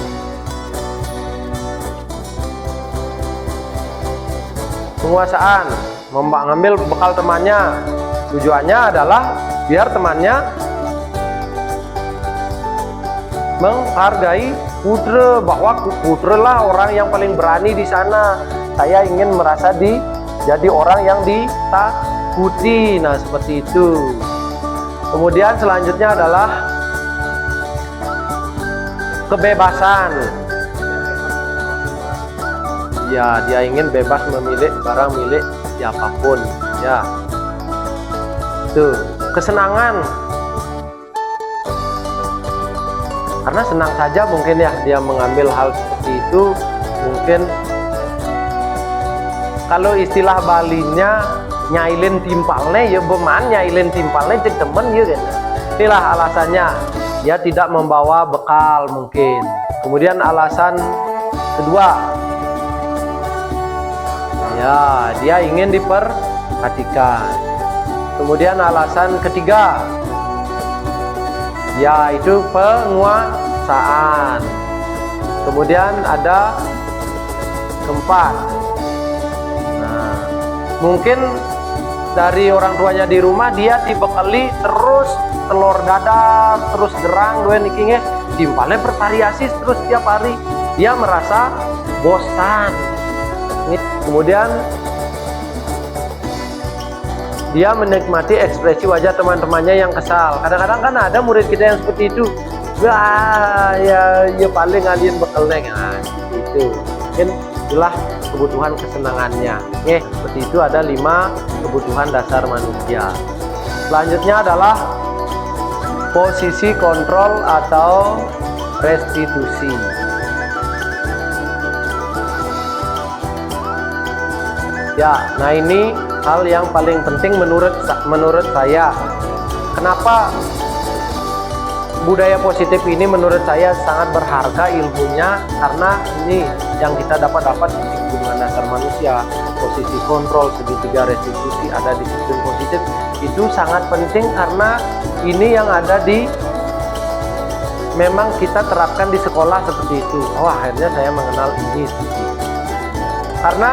Penguasaan mengambil bekal temannya, tujuannya adalah biar temannya menghargai Putra, bahwa Putra lah orang yang paling berani di sana. Saya ingin merasa jadi orang yang ditakuti. Nah seperti itu. Kemudian selanjutnya adalah kebebasan. Ya, dia ingin bebas memilih barang milik siapapun. Ya, tuh kesenangan. Karena senang saja mungkin ya dia mengambil hal seperti itu. Mungkin kalau istilah Balinya nyailin timpalnya ya beman nyailin timpalnya cek temen ya kan. Inilah alasannya, dia tidak membawa bekal mungkin. Kemudian alasan kedua, ya dia ingin diperhatikan. Kemudian alasan ketiga, yaitu penguasaan. Kemudian ada keempat. Nah, mungkin dari orang tuanya di rumah dia dibekali terus telur dadar, terus gerang, dua nikingnya timpalnya bervariasi terus tiap hari. Dia merasa bosan. Kemudian dia menikmati ekspresi wajah teman-temannya yang kesal. Kadang-kadang kan ada murid kita yang seperti itu. Wah, ya paling alien bekalnya kan. Itu. Mungkin itulah kebutuhan kesenangannya. Oke, seperti itu ada 5 kebutuhan dasar manusia. Selanjutnya adalah posisi kontrol atau restitusi. Ya, nah ini hal yang paling penting menurut saya. Kenapa budaya positif ini menurut saya sangat berharga ilmunya? Karena ini yang kita dapat hubungan dasar manusia, posisi kontrol, segitiga restitusi, ada disiplin positif. Itu sangat penting karena ini yang ada di memang kita terapkan di sekolah seperti itu. Oh, akhirnya saya mengenal ini seperti itu. Karena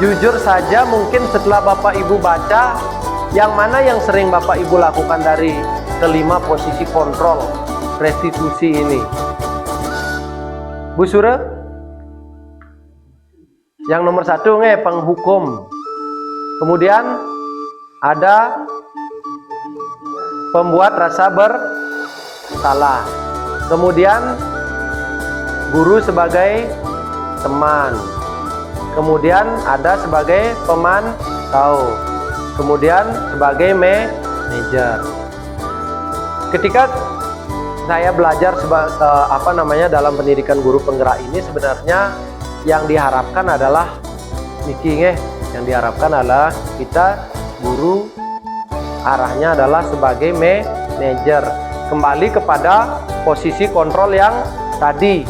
jujur saja mungkin setelah Bapak Ibu baca, yang mana yang sering Bapak Ibu lakukan dari kelima posisi kontrol restitusi ini? Bu Sure? Yang nomor 1 penghukum. Kemudian ada pembuat rasa bersalah. Kemudian guru sebagai teman. Kemudian ada sebagai pemantau. Kemudian sebagai manajer. Ketika saya belajar dalam pendidikan guru penggerak ini, sebenarnya yang diharapkan adalah yang diharapkan adalah kita guru arahnya adalah sebagai manajer, kembali kepada posisi kontrol yang tadi,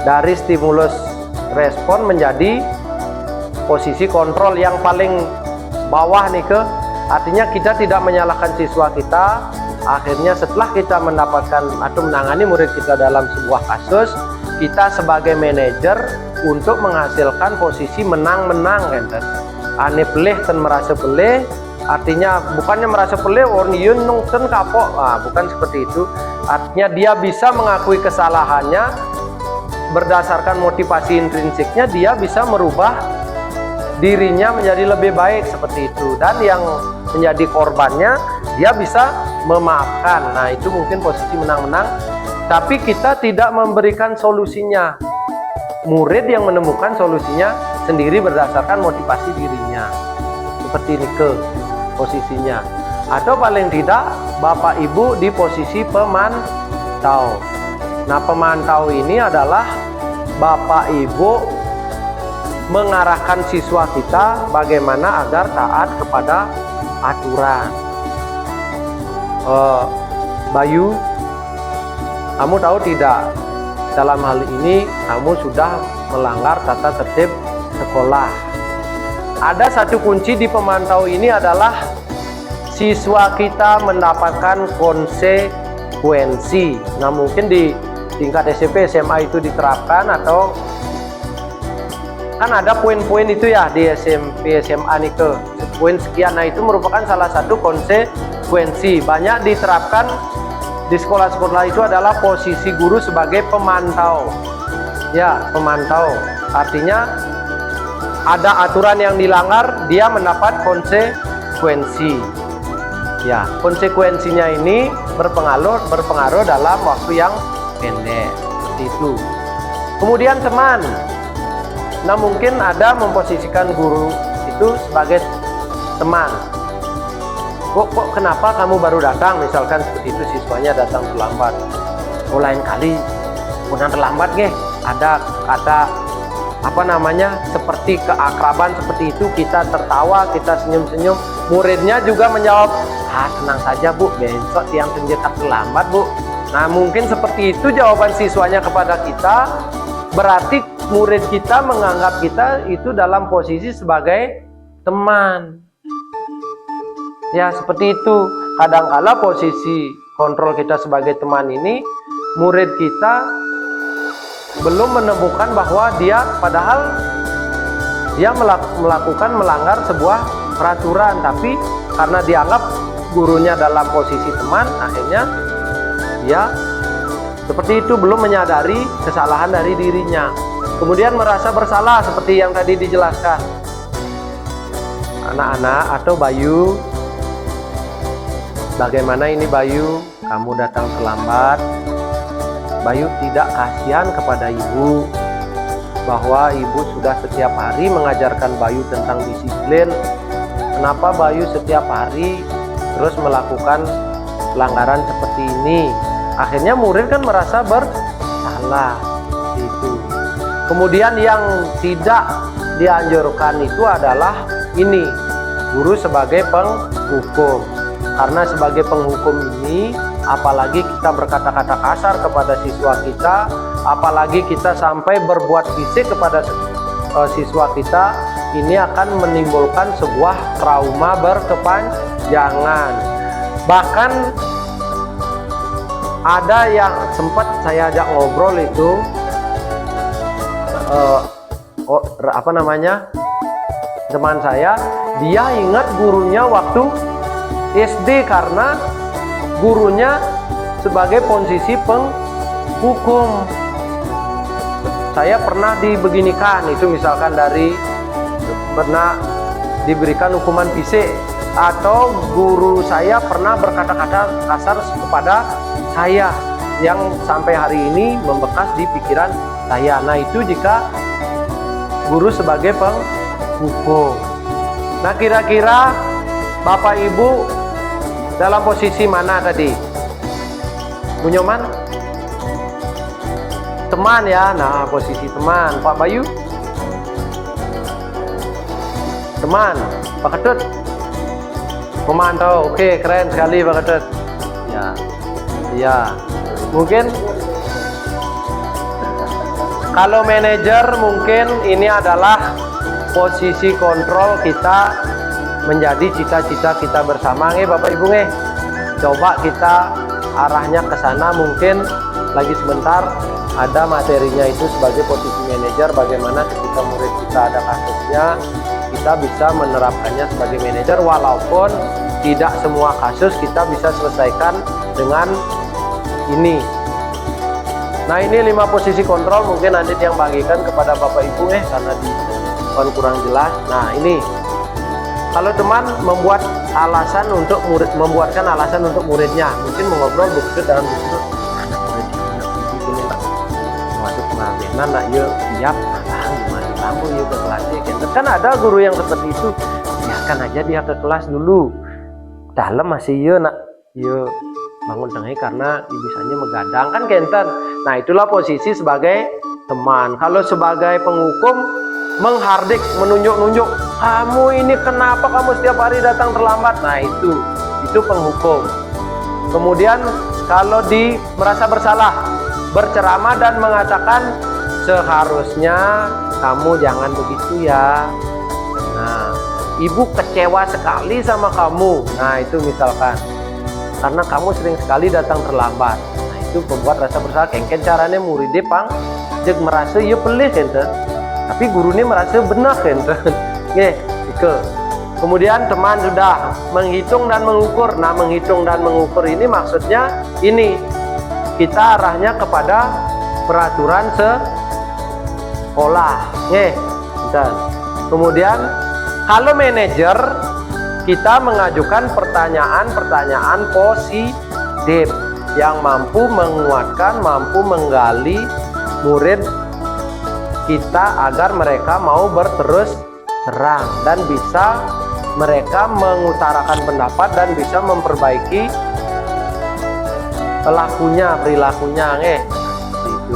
dari stimulus respon menjadi posisi kontrol yang paling bawah nih, artinya kita tidak menyalahkan siswa kita. Akhirnya setelah kita mendapatkan atau menangani murid kita dalam sebuah kasus, kita sebagai manajer untuk menghasilkan posisi menang-menang kan. Ane pelih dan merasa pelih, artinya bukannya merasa pelih orniun nungten kapok, bukan seperti itu. Artinya dia bisa mengakui kesalahannya, berdasarkan motivasi intrinsiknya dia bisa merubah dirinya menjadi lebih baik seperti itu, dan yang menjadi korbannya dia bisa memaafkan. Nah, itu mungkin posisi menang-menang, tapi kita tidak memberikan solusinya. Murid yang menemukan solusinya sendiri berdasarkan motivasi dirinya. Seperti ini posisinya. Atau paling tidak Bapak Ibu di posisi pemantau. Nah, pemantau ini adalah Bapak Ibu mengarahkan siswa kita bagaimana agar taat kepada aturan. Bayu, kamu tahu tidak, dalam hal ini kamu sudah melanggar tata tertib sekolah. Ada satu kunci di pemantau ini adalah siswa kita mendapatkan konsekuensi. Nah, mungkin di tingkat SMP, SMA itu diterapkan, atau kan ada poin-poin itu ya di SMP, SMA nih, poin sekian. Nah, itu merupakan salah satu konsekuensi. Banyak diterapkan di sekolah-sekolah itu adalah posisi guru sebagai pemantau. Ya, pemantau. Artinya ada aturan yang dilanggar, dia mendapat konsekuensi. Ya, konsekuensinya ini berpengaruh dalam waktu yang pendek. Seperti itu. Kemudian teman. Nah, mungkin ada memposisikan guru itu sebagai teman. Kok kenapa kamu baru datang? Misalkan seperti itu, siswanya datang terlambat. Oh, lain kali punya terlambat ada kata seperti keakraban seperti itu, kita tertawa, kita senyum-senyum. Muridnya juga menjawab, tenang saja Bu, besok tiang senjata terlambat Bu. Nah, mungkin seperti itu jawaban siswanya kepada kita. Berarti murid kita menganggap kita itu dalam posisi sebagai teman. Ya, seperti itu. Kadangkala posisi kontrol kita sebagai teman ini, murid kita belum menemukan bahwa dia padahal dia melanggar sebuah peraturan, tapi karena dianggap gurunya dalam posisi teman, akhirnya dia seperti itu, belum menyadari kesalahan dari dirinya. Kemudian merasa bersalah seperti yang tadi dijelaskan. Anak-anak atau Bayu, bagaimana ini Bayu? Kamu datang terlambat. Bayu tidak kasihan kepada ibu, bahwa ibu sudah setiap hari mengajarkan Bayu tentang disiplin. Kenapa Bayu setiap hari terus melakukan pelanggaran seperti ini? Akhirnya murid kan merasa bersalah itu. Kemudian yang tidak dianjurkan itu adalah ini, guru sebagai penghukum. Karena sebagai penghukum ini, apalagi kita berkata-kata kasar kepada siswa kita, apalagi kita sampai berbuat fisik kepada siswa kita, ini akan menimbulkan sebuah trauma berkepanjangan. Bahkan ada yang sempat saya ajak ngobrol itu, teman saya, dia ingat gurunya waktu SD karena gurunya sebagai posisi penghukum. Saya pernah dibeginikan, itu misalkan dari pernah diberikan hukuman fisik, atau guru saya pernah berkata-kata kasar kepada saya yang sampai hari ini membekas di pikiran saya. Nah, itu jika guru sebagai penghukum. Nah, kira-kira Bapak Ibu dalam posisi mana tadi? Bu Nyoman? Teman ya. Nah, posisi teman. Pak Bayu? Teman. Pak Ketut? Memantau. Oke, keren sekali Pak Ketut. Ya. Ya. Mungkin kalau manajer, mungkin ini adalah posisi kontrol kita menjadi cita-cita kita bersama Bapak Ibu coba kita arahnya ke sana. Mungkin lagi sebentar ada materinya itu sebagai posisi manajer, bagaimana ketika murid kita ada kasusnya kita bisa menerapkannya sebagai manajer, walaupun tidak semua kasus kita bisa selesaikan dengan ini. Nah, ini 5 posisi kontrol, mungkin nanti yang bagikan kepada Bapak Ibu karena di kurang jelas. Nah, ini kalau teman membuat alasan untuk murid, membuatkan alasan untuk muridnya, mungkin mengobrol begitu dalam begitu masuk pengajian, nak yuk siap, gimana kamu yuk ke kelas kan ada guru yang seperti itu, biarkan aja dia ke kelas dulu, dalam masih yuk nak yuk bangun tengah karena bisanya megadang kan kenten. Nah, itulah posisi sebagai teman. Kalau sebagai penghukum, menghardik, menunjuk-nunjuk, kamu ini kenapa kamu setiap hari datang terlambat. Nah, itu penghukum. Kemudian kalau merasa bersalah, berceramah dan mengatakan seharusnya kamu jangan begitu ya. Nah, ibu kecewa sekali sama kamu. Nah, itu misalkan karena kamu sering sekali datang terlambat. Nah, itu membuat rasa bersalah. Kengken caranya muridnya pang jek merasa ya pelih ente, tapi gurunya merasa benar ente. Kemudian teman sudah menghitung dan mengukur. Nah, menghitung dan mengukur ini maksudnya ini kita arahnya kepada peraturan sekolah. Kemudian kalau manajer, kita mengajukan pertanyaan-pertanyaan positif yang mampu menguatkan, mampu menggali murid kita agar mereka mau berterus terang dan bisa mereka mengutarakan pendapat dan bisa memperbaiki perilakunya itu.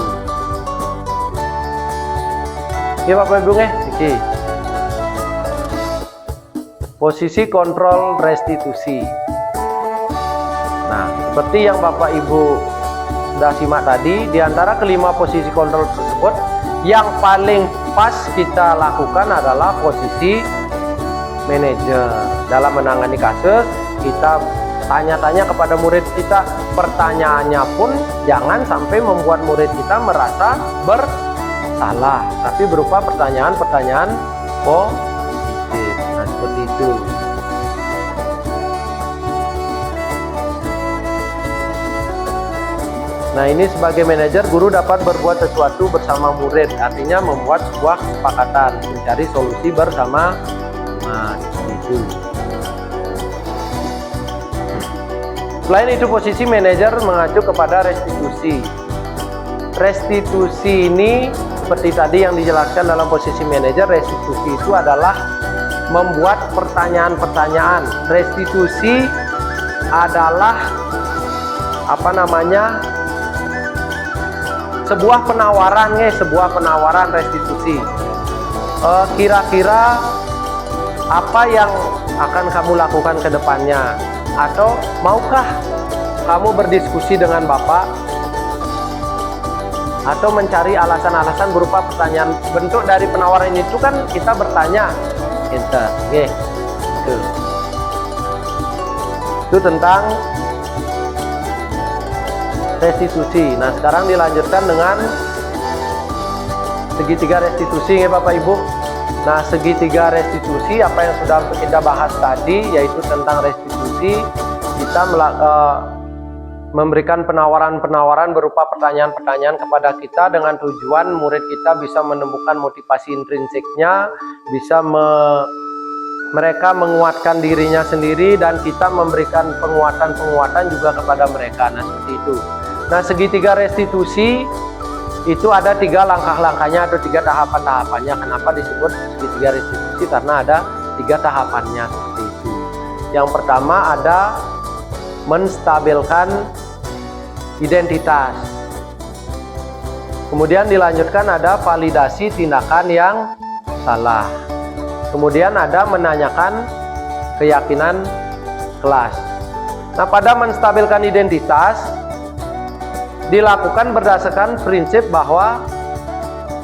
Oke Bapak Ibu iki. Posisi kontrol restitusi. Nah, seperti yang Bapak Ibu sudah simak tadi, di antara kelima posisi kontrol tersebut, yang paling pas kita lakukan adalah posisi manajer. Dalam menangani kasus, kita tanya-tanya kepada murid kita, pertanyaannya pun jangan sampai membuat murid kita merasa bersalah, tapi berupa pertanyaan-pertanyaan positif. Nah, seperti itu. Nah, ini sebagai manajer, guru dapat berbuat sesuatu bersama murid, artinya membuat sebuah kesepakatan, mencari solusi bersama. Nah, itu. Selain itu, posisi manajer mengacu kepada restitusi. Restitusi ini seperti tadi yang dijelaskan dalam posisi manajer, restitusi itu adalah membuat pertanyaan-pertanyaan. Restitusi adalah sebuah penawaran restitusi. Kira-kira apa yang akan kamu lakukan ke depannya? Atau maukah kamu berdiskusi dengan Bapak? Atau mencari alasan-alasan berupa pertanyaan. Bentuk dari penawaran itu kan kita bertanya. Itu tentang restitusi. Nah, sekarang dilanjutkan dengan segitiga restitusi ya Bapak Ibu. Nah, segitiga restitusi apa yang sudah kita bahas tadi, yaitu tentang restitusi, kita memberikan penawaran-penawaran berupa pertanyaan-pertanyaan kepada kita dengan tujuan murid kita bisa menemukan motivasi intrinsiknya, bisa mereka menguatkan dirinya sendiri dan kita memberikan penguatan juga kepada mereka. Nah, seperti itu. Nah, segitiga restitusi itu ada 3 langkah-langkahnya atau 3 tahapan-tahapannya. Kenapa disebut segitiga restitusi? Karena ada 3 tahapannya seperti itu. Yang pertama ada menstabilkan identitas. Kemudian dilanjutkan ada validasi tindakan yang salah. Kemudian ada menanyakan keyakinan kelas. Nah, pada menstabilkan identitas dilakukan berdasarkan prinsip bahwa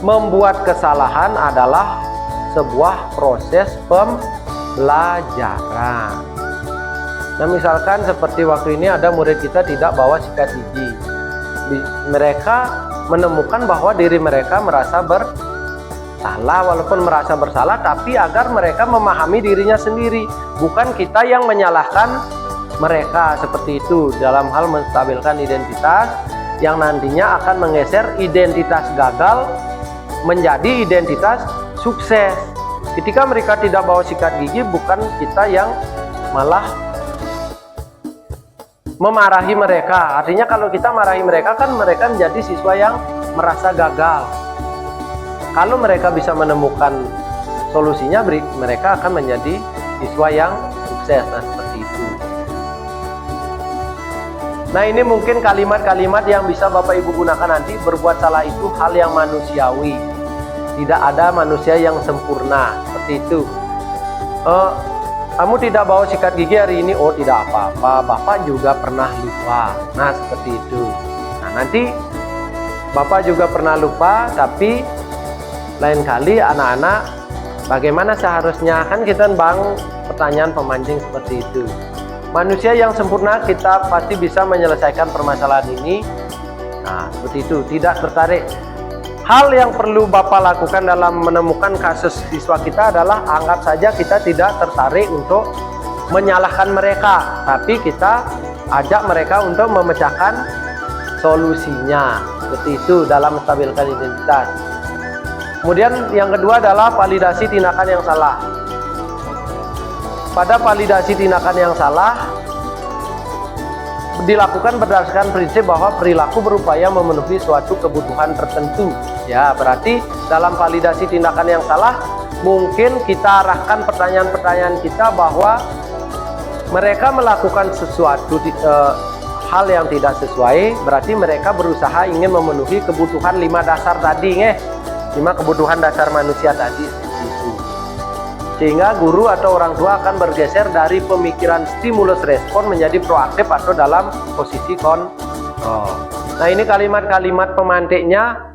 membuat kesalahan adalah sebuah proses pembelajaran. Nah, misalkan seperti waktu ini ada murid kita tidak bawa sikat gigi. Mereka menemukan bahwa diri mereka merasa bersalah, walaupun merasa bersalah, tapi agar mereka memahami dirinya sendiri, bukan kita yang menyalahkan mereka. Seperti itu dalam hal menstabilkan identitas yang nantinya akan menggeser identitas gagal menjadi identitas sukses. Ketika mereka tidak bawa sikat gigi, bukan kita yang malah memarahi mereka. Artinya kalau kita marahi mereka, kan mereka menjadi siswa yang merasa gagal. Kalau mereka bisa menemukan solusinya, mereka akan menjadi siswa yang sukses. Nah, seperti itu. Nah, ini mungkin kalimat-kalimat yang bisa Bapak Ibu gunakan nanti. Berbuat salah itu hal yang manusiawi. Tidak ada manusia yang sempurna. Seperti itu. Kamu tidak bawa sikat gigi hari ini. Oh, tidak apa-apa. Bapak juga pernah lupa. Nah, seperti itu. Nah, nanti Bapak juga pernah lupa, tapi lain kali anak-anak bagaimana seharusnya, kan kita bang pertanyaan pemancing seperti itu. Manusia yang sempurna kita pasti bisa menyelesaikan permasalahan ini. Nah, seperti itu. Tidak tertarik. Hal yang perlu Bapak lakukan dalam menemukan kasus siswa kita adalah anggap saja kita tidak tertarik untuk menyalahkan mereka, tapi kita ajak mereka untuk memecahkan solusinya. Seperti itu dalam menstabilkan identitas. Kemudian yang kedua adalah validasi tindakan yang salah. Pada validasi tindakan yang salah dilakukan berdasarkan prinsip bahwa perilaku berupaya memenuhi suatu kebutuhan tertentu. Ya, berarti dalam validasi tindakan yang salah mungkin kita arahkan pertanyaan-pertanyaan kita bahwa mereka melakukan sesuatu hal yang tidak sesuai, berarti mereka berusaha ingin memenuhi kebutuhan 5 dasar tadi, 5 kebutuhan dasar manusia tadi. Sehingga guru atau orang tua akan bergeser dari pemikiran stimulus respon menjadi proaktif atau dalam posisi kontrol. Nah, ini kalimat-kalimat pemantiknya.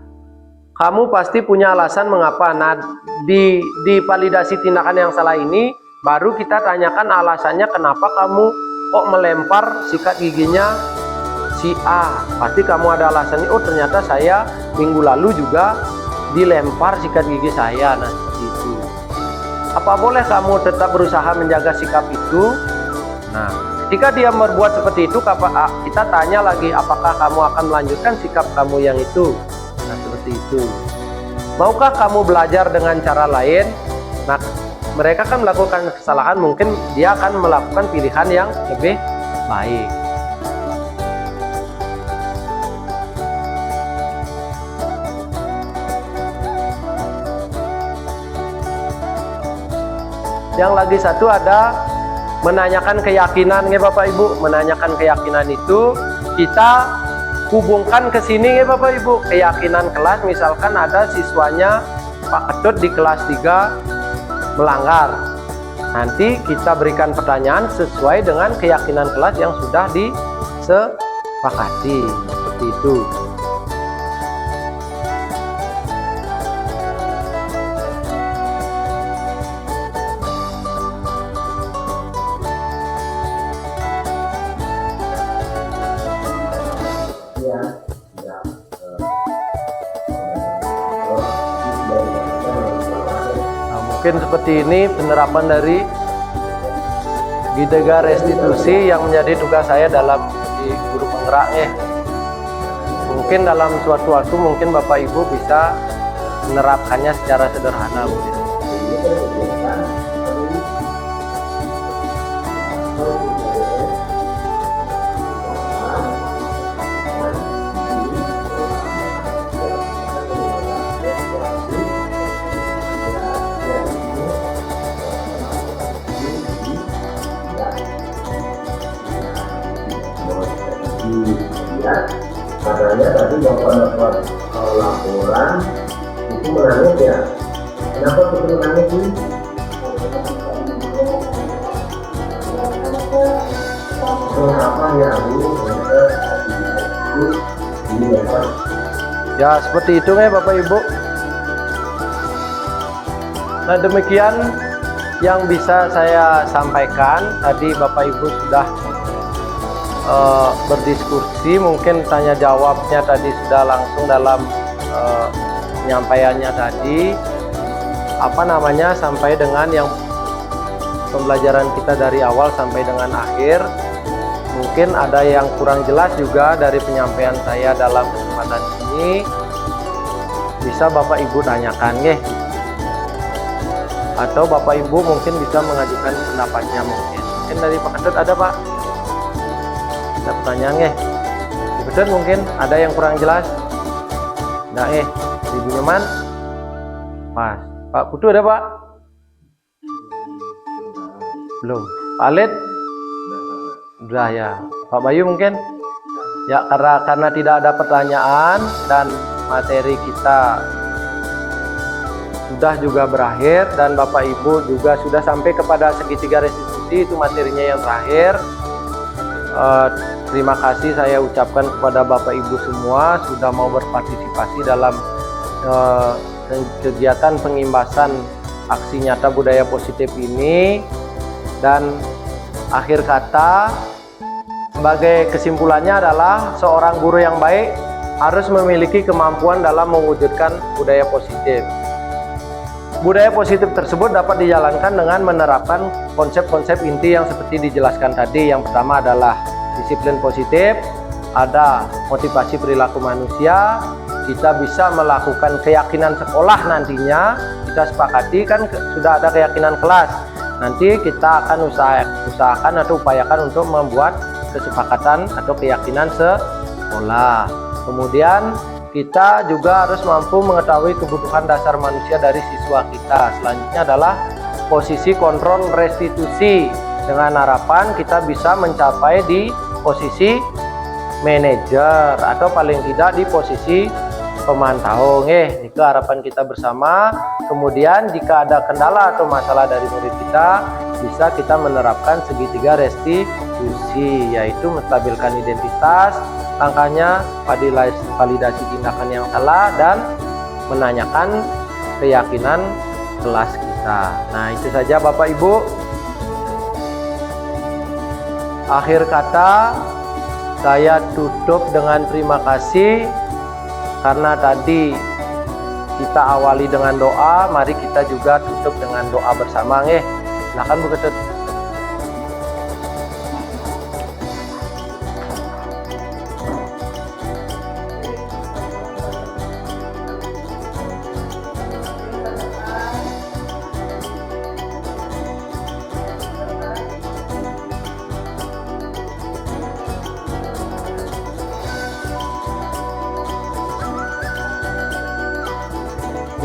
Kamu pasti punya alasan mengapa. Nah, di validasi tindakan yang salah ini baru kita tanyakan alasannya kenapa kamu kok melempar sikat giginya si A. Pasti kamu ada alasannya. Oh, ternyata saya minggu lalu juga dilempar sikat gigi saya. Nah, seperti itu. Apa boleh kamu tetap berusaha menjaga sikap itu? Nah, ketika dia berbuat seperti itu, kita tanya lagi, apakah kamu akan melanjutkan sikap kamu yang itu? Nah, seperti itu. Maukah kamu belajar dengan cara lain? Nah, mereka kan melakukan kesalahan, mungkin dia akan melakukan pilihan yang lebih baik. Yang lagi satu ada menanyakan keyakinan, ya Bapak Ibu. Menanyakan keyakinan itu kita hubungkan ke sini, ya Bapak Ibu. Keyakinan kelas, misalkan ada siswanya Pak Ketut di kelas 3 melanggar. Nanti kita berikan pertanyaan sesuai dengan keyakinan kelas yang sudah disepakati. Seperti itu. Mungkin seperti ini penerapan dari segitiga restitusi yang menjadi tugas saya dalam di guru penggerak. Mungkin dalam suatu waktu mungkin Bapak Ibu bisa menerapkannya secara sederhana mungkin. Katanya tadi Bapak dapat laporan itu menangis ya. Kenapa itu menangis sih? Kenapa ya Bu? Ya seperti itu ya Bapak Ibu. Nah demikian yang bisa saya sampaikan. Tadi Bapak Ibu sudah berdiskusi, mungkin tanya jawabnya tadi sudah langsung dalam penyampaiannya tadi, sampai dengan yang pembelajaran kita dari awal sampai dengan akhir. Mungkin ada yang kurang jelas juga dari penyampaian saya dalam kesempatan ini, bisa Bapak Ibu tanyakan ya, atau Bapak Ibu mungkin bisa mengajukan pendapatnya. Mungkin dari Pak Ketut ada Pak? Ada pertanyaan ya? Betul, mungkin ada yang kurang jelas. Nah Ibu Nyoman, Mas Pak Putu ada Pak? Belum. Pak Alit? Udah ya. Pak Bayu mungkin? Ya karena tidak ada pertanyaan dan materi kita sudah juga berakhir dan Bapak Ibu juga sudah sampai kepada segitiga restitusi, itu materinya yang terakhir. Terima kasih saya ucapkan kepada Bapak Ibu semua sudah mau berpartisipasi dalam kegiatan pengimbasan aksi nyata budaya positif ini. Dan akhir kata sebagai kesimpulannya adalah seorang guru yang baik harus memiliki kemampuan dalam mewujudkan budaya positif. Budaya positif tersebut dapat dijalankan dengan menerapkan konsep-konsep inti yang seperti dijelaskan tadi. Yang pertama adalah disiplin positif, ada motivasi perilaku manusia, kita bisa melakukan keyakinan sekolah nantinya, kita sepakati kan sudah ada keyakinan kelas, nanti kita akan usahakan atau upayakan untuk membuat kesepakatan atau keyakinan sekolah. Kemudian kita juga harus mampu mengetahui kebutuhan dasar manusia dari siswa kita. Selanjutnya adalah posisi kontrol restitusi, dengan harapan kita bisa mencapai di posisi manajer atau paling tidak di posisi pemantau. Itu harapan kita bersama. Kemudian jika ada kendala atau masalah dari murid kita, bisa kita menerapkan segitiga restitusi, yaitu menstabilkan identitas, langkahnya validasi tindakan yang salah, dan menanyakan keyakinan kelas kita. Nah itu saja Bapak Ibu. Akhir kata saya tutup dengan terima kasih, karena tadi kita awali dengan doa, mari kita juga tutup dengan doa bersama. Silakan Bu Ketut.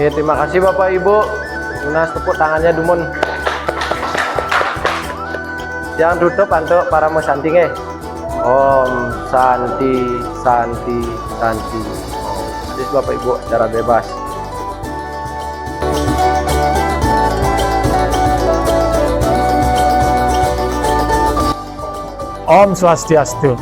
Terima kasih Bapak Ibu. Nah, tepuk tangannya dumun. Jangan tutup untuk para mesanti. Om Santi Santi Santi. Jadi Bapak Ibu secara bebas. Om Swastiastu.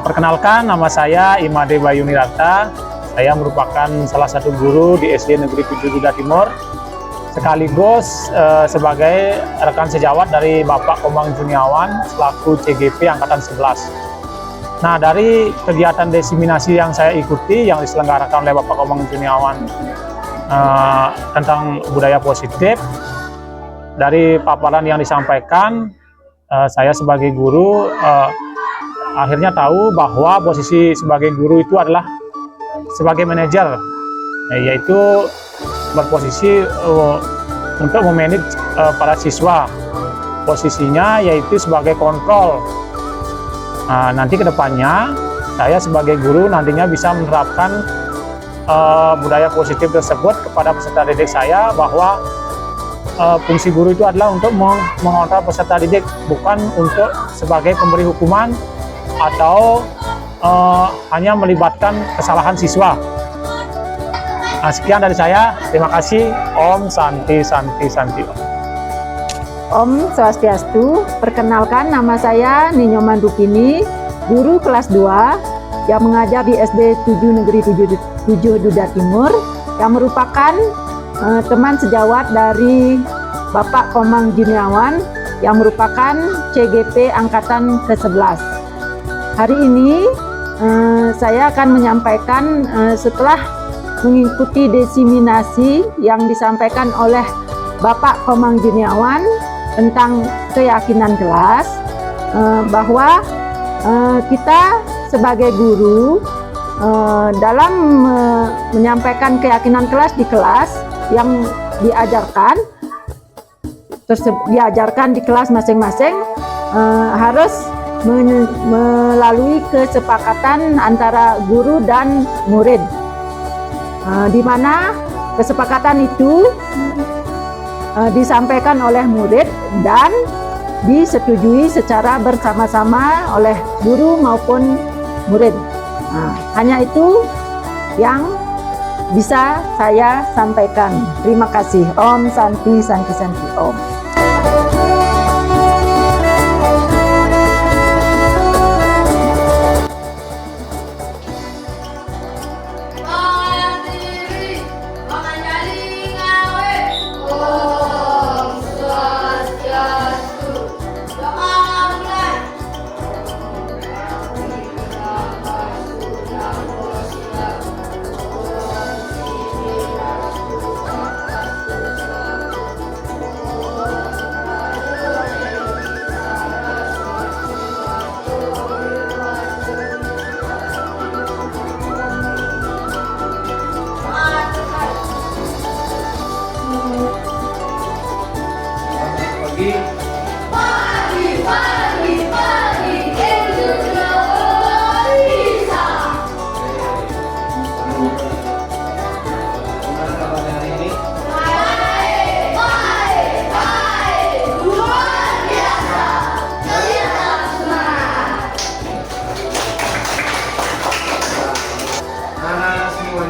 Perkenalkan, nama saya Imade Bayunirata. Saya merupakan salah satu guru di SD Negeri 7 Duda Timur, sekaligus sebagai rekan sejawat dari Bapak Komang Juniawan selaku CGP Angkatan 11. Nah, dari kegiatan diseminasi yang saya ikuti yang diselenggarakan oleh Bapak Komang Juniawan tentang budaya positif, dari paparan yang disampaikan, saya sebagai guru akhirnya tahu bahwa posisi sebagai guru itu adalah sebagai manajer, yaitu berposisi untuk memanage para siswa. Posisinya yaitu sebagai kontrol. Nanti kedepannya saya sebagai guru nantinya bisa menerapkan budaya positif tersebut kepada peserta didik saya, bahwa fungsi guru itu adalah untuk mengontrol peserta didik, bukan untuk sebagai pemberi hukuman atau hanya melibatkan kesalahan siswa. Nah, sekian dari saya. Terima kasih. Om Santi Santi Santi Om. Om Swastiastu, perkenalkan nama saya Ninyoman Rukini, guru kelas 2 yang mengajar di SD 7 Negeri 7 Duda Timur, yang merupakan teman sejawat dari Bapak Komang Juniawan yang merupakan CGP Angkatan ke-11. Hari ini saya akan menyampaikan setelah mengikuti diseminasi yang disampaikan oleh Bapak Komang Juniawan tentang keyakinan kelas, bahwa kita sebagai guru dalam menyampaikan keyakinan kelas di kelas yang diajarkan di kelas masing-masing harus melalui kesepakatan antara guru dan murid, di mana kesepakatan itu disampaikan oleh murid dan disetujui secara bersama-sama oleh guru maupun murid. Hanya itu yang bisa saya sampaikan. Terima kasih. Om Santi Santi Santi Om.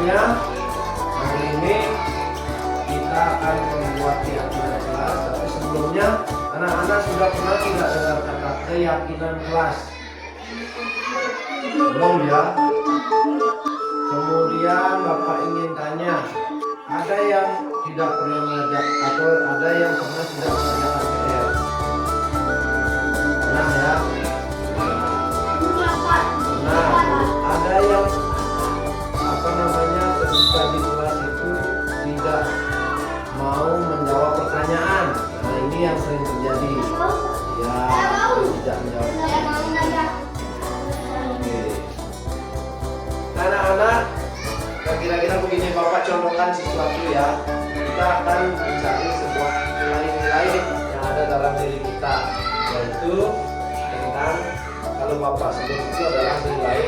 Hari ini kita akan membuat keyakinan kelas, tapi sebelumnya anak-anak sudah pernah tidak dengar kata keyakinan kelas? Belum ya? Kemudian Bapak ingin tanya, ada yang tidak pernah mengajar atau ada yang pernah tidak mengajar KPR? Pernah ya? Nah, ada yang ketika di kelas itu tidak mau menjawab pertanyaan. Nah, ini yang sering terjadi. Ya, tidak menjawab. Oke. Anak-anak, kira-kira begini, Bapak contohkan sesuatu ya. Kita akan mencari sebuah nilai-nilai yang ada dalam diri kita, yaitu tentang, kalau Bapak sebut itu adalah nilai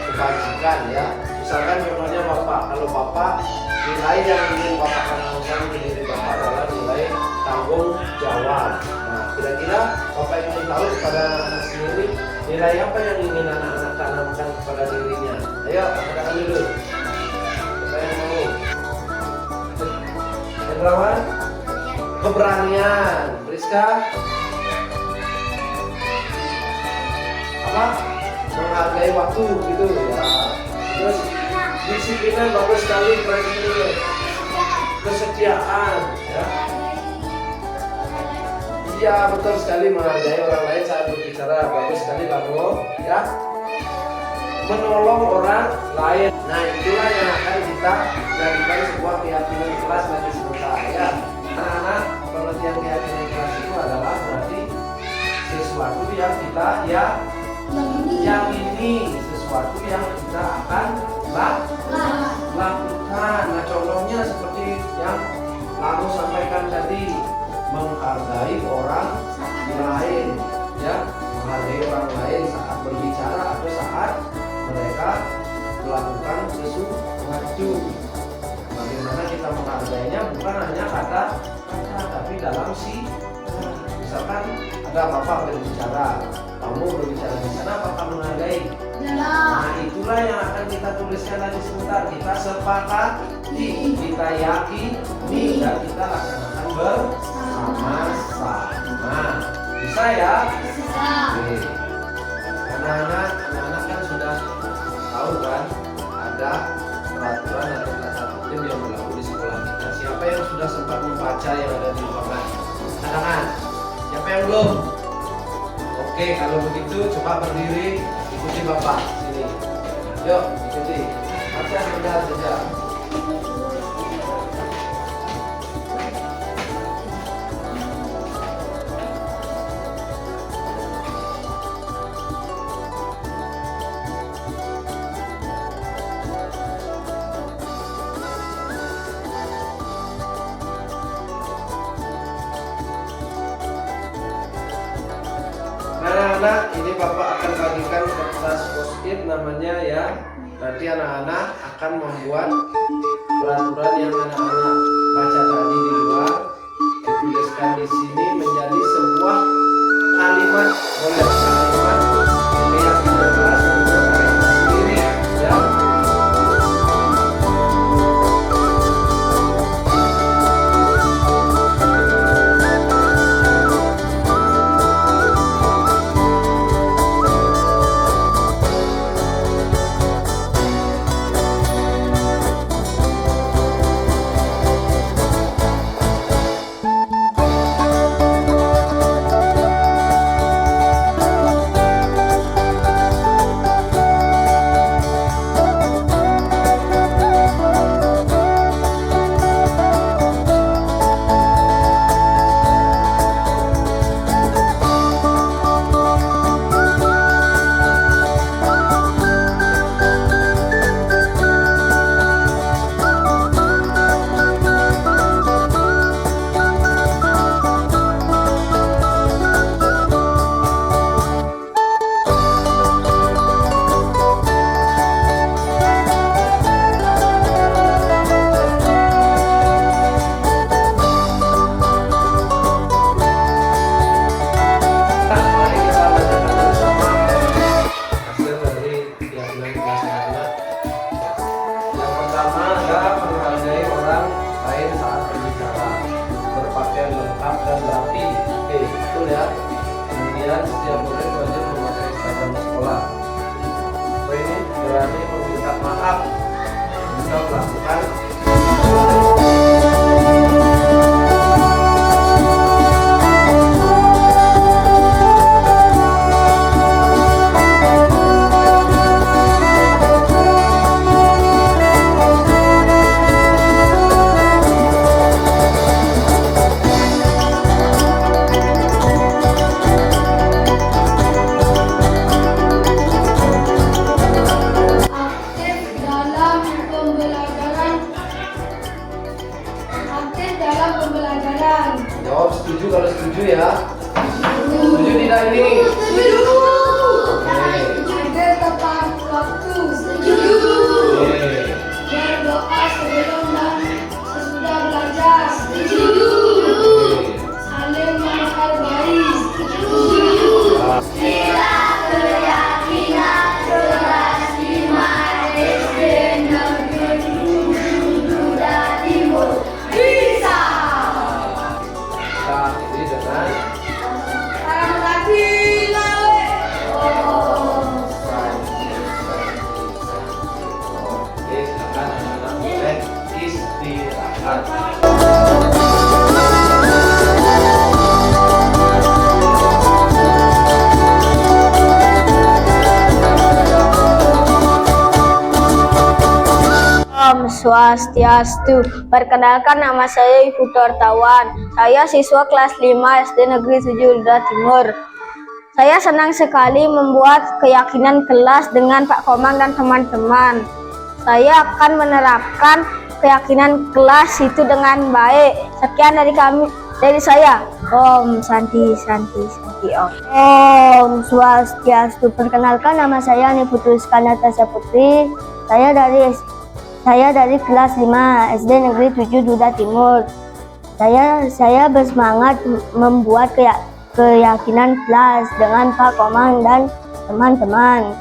kebajikan ya. Misalkan contohnya Bapak, kalau Bapak nilai yang ingin Bapak tanamkan di diri Bapak adalah nilai tanggung jawab. Nah, kira-kira Bapak ingin tahu kepada anak sendiri nilai apa yang ingin anak-anak tanamkan kepada dirinya. Ayo, katakan dulu. Siapa yang mau? Hendrawan? Keberanian. Priska? Apa? Menghargai waktu gitu ya. Terus disiplinan bagus sekali, keren sekali. Kesetiaan ya. Iya, betul sekali, menghargai orang lain saat berbicara, bagus sekali kamu ya. Menolong orang lain. Nah, itulah yang akan kita jadikan sebuah keyakinan kelas nanti sebentar ya. Anak-anak, pengertian keyakinan kelas itu adalah berarti sesuatu yang kita yakini, sesuatu yang kita akan lakukan. Nah, contohnya seperti yang lalu sampaikan tadi, menghargai orang lain ya, menghargai orang lain saat berbicara atau saat mereka melakukan sesuatu. Bagaimana kita menghargainya, bukan hanya kata tapi dalam misalkan ada Bapak berbicara, kamu berbicara di sana, Bapak menghargai. Nah, itulah yang akan kita tuliskan lagi sebentar. Kita sepakati, kita yakini, dan kita laksanakan bersama-sama. Bisa ya? Oke. Anak-anak kan sudah tahu kan ada peraturan atau tata tertib yang berlaku di sekolah kita. Siapa yang sudah sempat membaca yang ada di lapangan? Tangan. Siapa yang belum? Oke, kalau begitu coba berdiri, ikuti Bapak sini. Yuk, ikuti. Baca saja. Anak-anak, ini Bapak akan bagikan kertas post-it namanya ya. Nanti anak-anak akan membuat peraturan yang anak-anak baca tadi di luar, dituliskan di sini menjadi sebuah kalimat, boleh kalimat keyakinan kelas untuk mereka sendiri ya. Kemudian setiap murid wajib memakai seragam sekolah. Ini berani meminta maaf jika melakukan jawab setuju kalau setuju ya. Setuju tidak ini? Setuju. Ada tepat waktu. Setuju. Berdoa sebelum dan sesudah belajar. Setuju. Saling menghargai. Setuju. Sila keyakinan kelas 5 SD Negeri 7 Duda Timur. Bisa. Ini dengan Salam lagi, lawe. Oke, silakan anak-anak boleh istirahat. Om Swastiastu. Perkenalkan, nama saya Ibu Tortawan. Saya siswa kelas 5 SD Negeri 7 Duda Timur. Saya senang sekali membuat keyakinan kelas dengan Pak Komang dan teman-teman. Saya akan menerapkan keyakinan kelas itu dengan baik. Sekian dari saya. Om Santi Om. Om Swastiastu. Perkenalkan, nama saya Ani Putri Natasha Putri. Saya dari kelas 5 SD Negeri 7 Duda Timur. Saya bersemangat membuat keyakinan kelas dengan Pak Komang dan teman-teman.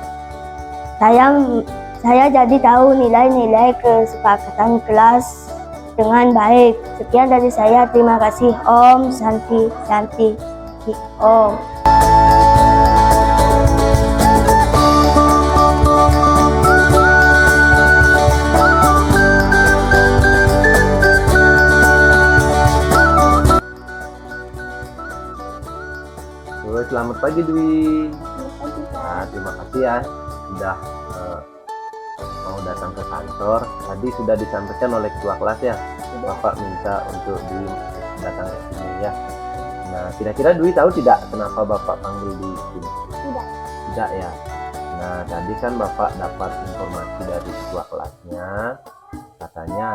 Saya jadi tahu nilai-nilai kesepakatan kelas dengan baik. Sekian dari saya. Terima kasih Om. Santi Om. Selamat pagi Dwi. Nah, terima kasih ya sudah mau datang ke kantor. Tadi sudah disampaikan oleh ketua kelas ya. Bapak minta untuk Dwi datang ke sini ya. Nah, kira-kira Dwi tahu tidak kenapa Bapak panggil di sini? Tidak ya. Nah, tadi kan Bapak dapat informasi dari ketua kelasnya. Katanya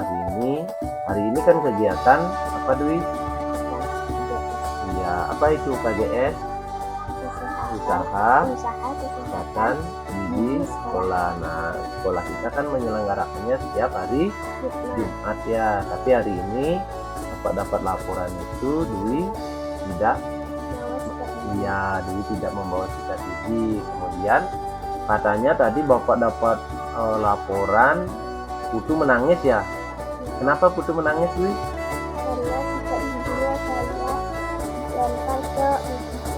hari ini kan kegiatan apa Dwi? Iya, apa itu KGS? Usaha kesehatan gigi sekolah. Nah, sekolah kita kan menyelenggarakannya setiap hari Jumat ya. Tapi hari ini Bapak dapat laporan itu Dwi tidak membawa sikat gigi. Kemudian katanya tadi Bapak dapat laporan Putu menangis ya. Kenapa Putu menangis Dwi? Karena sikat giginya saya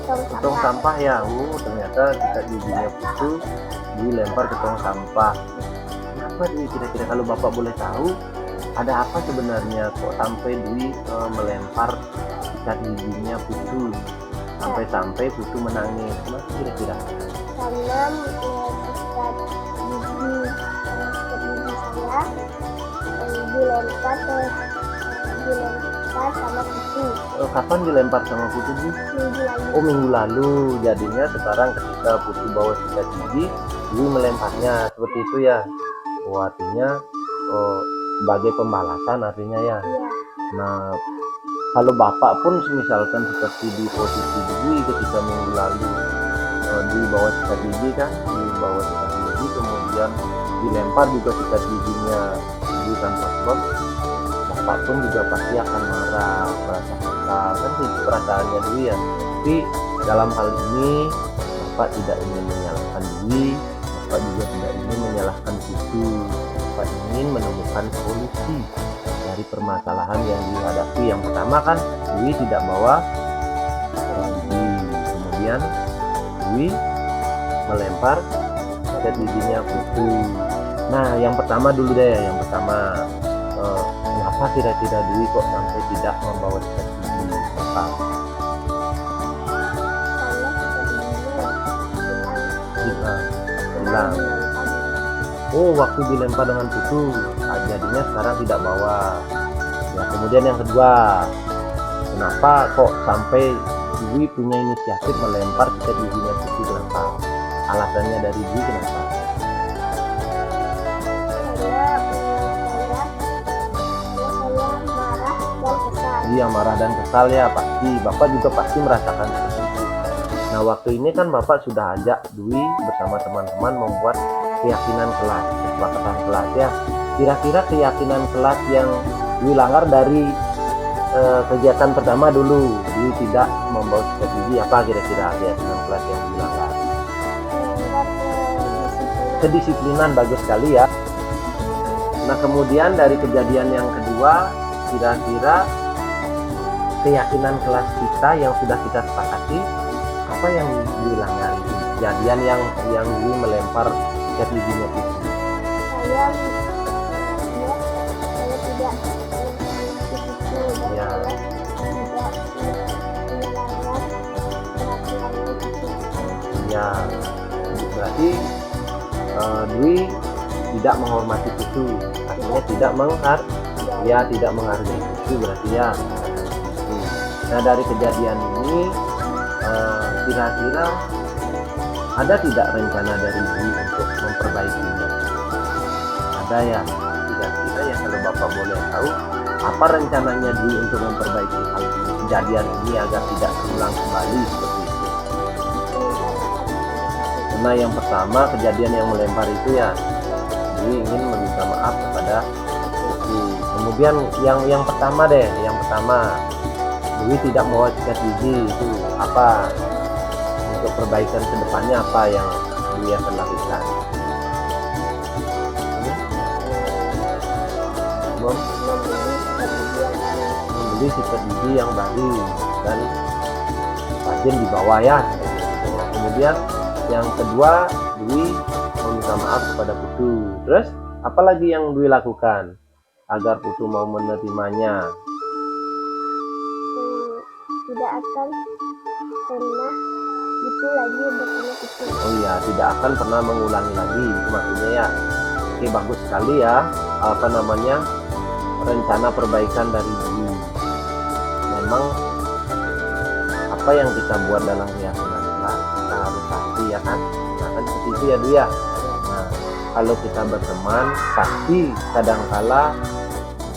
lempar ke tong sampah ya. Ternyata sikat giginya Putu dilempar ke tong sampah. Kenapa Dwi? Kira-kira kalau Bapak boleh tahu, ada apa sebenarnya kok sampai Dwi melempar sikat giginya Putu sampai Putu menangis? Kenapa kira-kira? Karena sikat gigi saya dilempar sama Putu. Kapan dilempar sama Putu Dwi? Minggu lalu. Jadinya sekarang ketika Putu bawa sikat gigi, Dwi melemparnya seperti itu ya. Artinya sebagai pembalasan artinya ya. Nah, kalau Bapak pun misalkan seperti di posisi Dwi ketika minggu lalu Dwi bawa sikat gigi kan, kemudian dilempar juga sikat giginya Dwi tanpa sebab, Bapak pun juga pasti akan marah, merasa kesal, kan itu perasaannya Dwi ya. Tapi dalam hal ini Bapak tidak ingin menyalahkan Dwi, Bapak juga tidak ingin menyalahkan Putu. Bapak ingin menemukan solusi dari permasalahan yang dihadapi. Yang pertama kan Dwi tidak bawa gigi, kemudian Dwi melempar sikat giginya Putu. Nah, yang pertama dulu deh, kenapa kira-kira Dwi kok sampai tidak membawa sikat gigi Bapak? Hilang. Waktu dilempar dengan Putu, jadinya sekarang tidak bawa. Ya, kemudian yang kedua, kenapa kok sampai Dwi punya inisiatif melempar sikat giginya Putu? Kenapa? Alasannya dari Dwi kenapa? Iya, marah dan kesal ya, pasti. Bapak juga pasti merasakan seperti itu. Nah, waktu ini kan Bapak sudah ajak Dwi bersama teman-teman membuat keyakinan kelas, kesepakatan kelas ya. Kira-kira keyakinan kelas yang Dwi langgar dari kegiatan pertama dulu, Dwi tidak membawa sikat gigi, apa kira-kira keyakinan kelas yang Dwi langgar? Kedisiplinan, bagus sekali ya. Nah, kemudian dari kejadian yang kedua, kira-kira keyakinan kelas kita yang sudah kita sepakati, apa yang Dwi langgar itu? Kejadian yang Dwi melempar sikat giginya Putu. Saya tidak Ya. Ya, berarti Dwi tidak menghormati Putu, artinya tidak menghargai Putu berarti ya. Nah, dari kejadian ini kira-kira ada tidak rencana dari Dwi untuk memperbaikinya? Ada ya, kira-kira ya, kalau Bapak boleh tahu, apa rencananya Dwi untuk memperbaiki hal ini, kejadian ini agar tidak terulang kembali seperti itu? Karena yang pertama, kejadian yang melempar itu ya, Dwi ingin meminta maaf kepada Putu. Kemudian yang pertama Dwi tidak mau sikat gigi, itu apa untuk perbaikan kedepannya, apa yang Dwi akan lakukan? membeli sikat gigi yang baru dan rajin di bawah ya. Kemudian yang kedua, Dwi meminta maaf kepada Putu. Terus apa lagi yang Dwi lakukan agar Putu mau menerimanya? Tidak akan pernah itu lagi bersama Putu. Oh iya, tidak akan pernah mengulangi lagi, itu maksudnya ya. Oke, bagus sekali ya, rencana perbaikan dari Dwi. Memang apa yang kita buat dalam keyakinan kita harus pasti ya kan. Nah kan seperti itu ya Dwi ya. Nah kalau kita berteman pasti kadangkala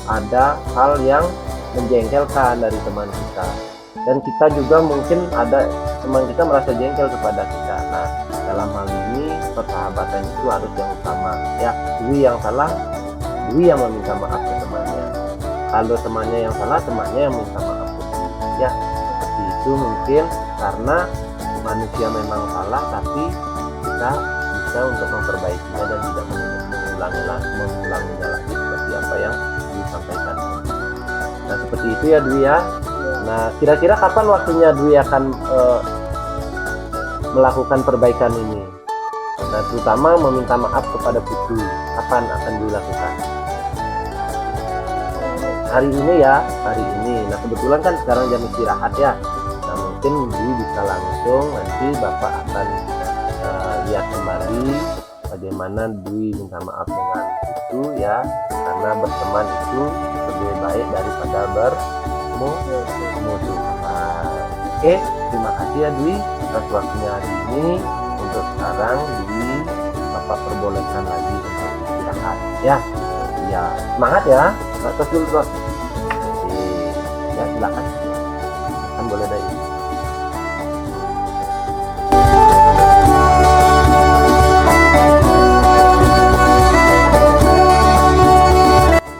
ada hal yang menjengkelkan dari teman kita, dan kita juga mungkin ada teman kita merasa jengkel kepada kita. Nah dalam hal ini persahabatan itu harus yang utama ya. Dwi yang salah, Dwi yang meminta maaf ke temannya. Kalau temannya yang salah, temannya yang minta maaf ke Dwi ya. Seperti itu mungkin karena manusia memang salah, tapi kita bisa untuk memperbaikinya dan tidak mengulanginya lagi seperti apa yang disampaikan. Nah seperti itu ya Dwi ya. Nah kira-kira kapan waktunya Dwi akan melakukan perbaikan ini? Nah terutama meminta maaf kepada Putu, kapan akan Dwi lakukan? Hari ini ya, hari ini. Nah kebetulan kan sekarang jam istirahat ya. Nah mungkin Dwi bisa langsung, nanti Bapak akan lihat kembali bagaimana Dwi minta maaf dengan Putu ya. Karena berteman itu lebih baik daripada bermusuhan. Oke, terima kasih ya Dwi atas waktunya hari ini. Untuk sekarang Dwi Bapak perbolehkan lagi untuk istirahat ya. Ya, semangat ya. Terus dulu terus. Oke, ya silakan. Kan boleh dari.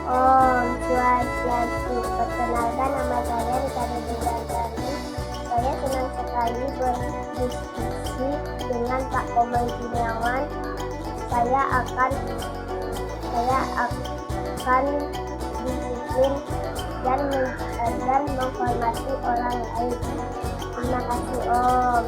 Om Swastiastu. Perkenalkan, nama saya Rikadi Bidantari. Saya senang sekali berdiskusi dengan Pak Komeng Juniawan. Saya akan disiplin dan menghormati orang lain. Terima kasih Om.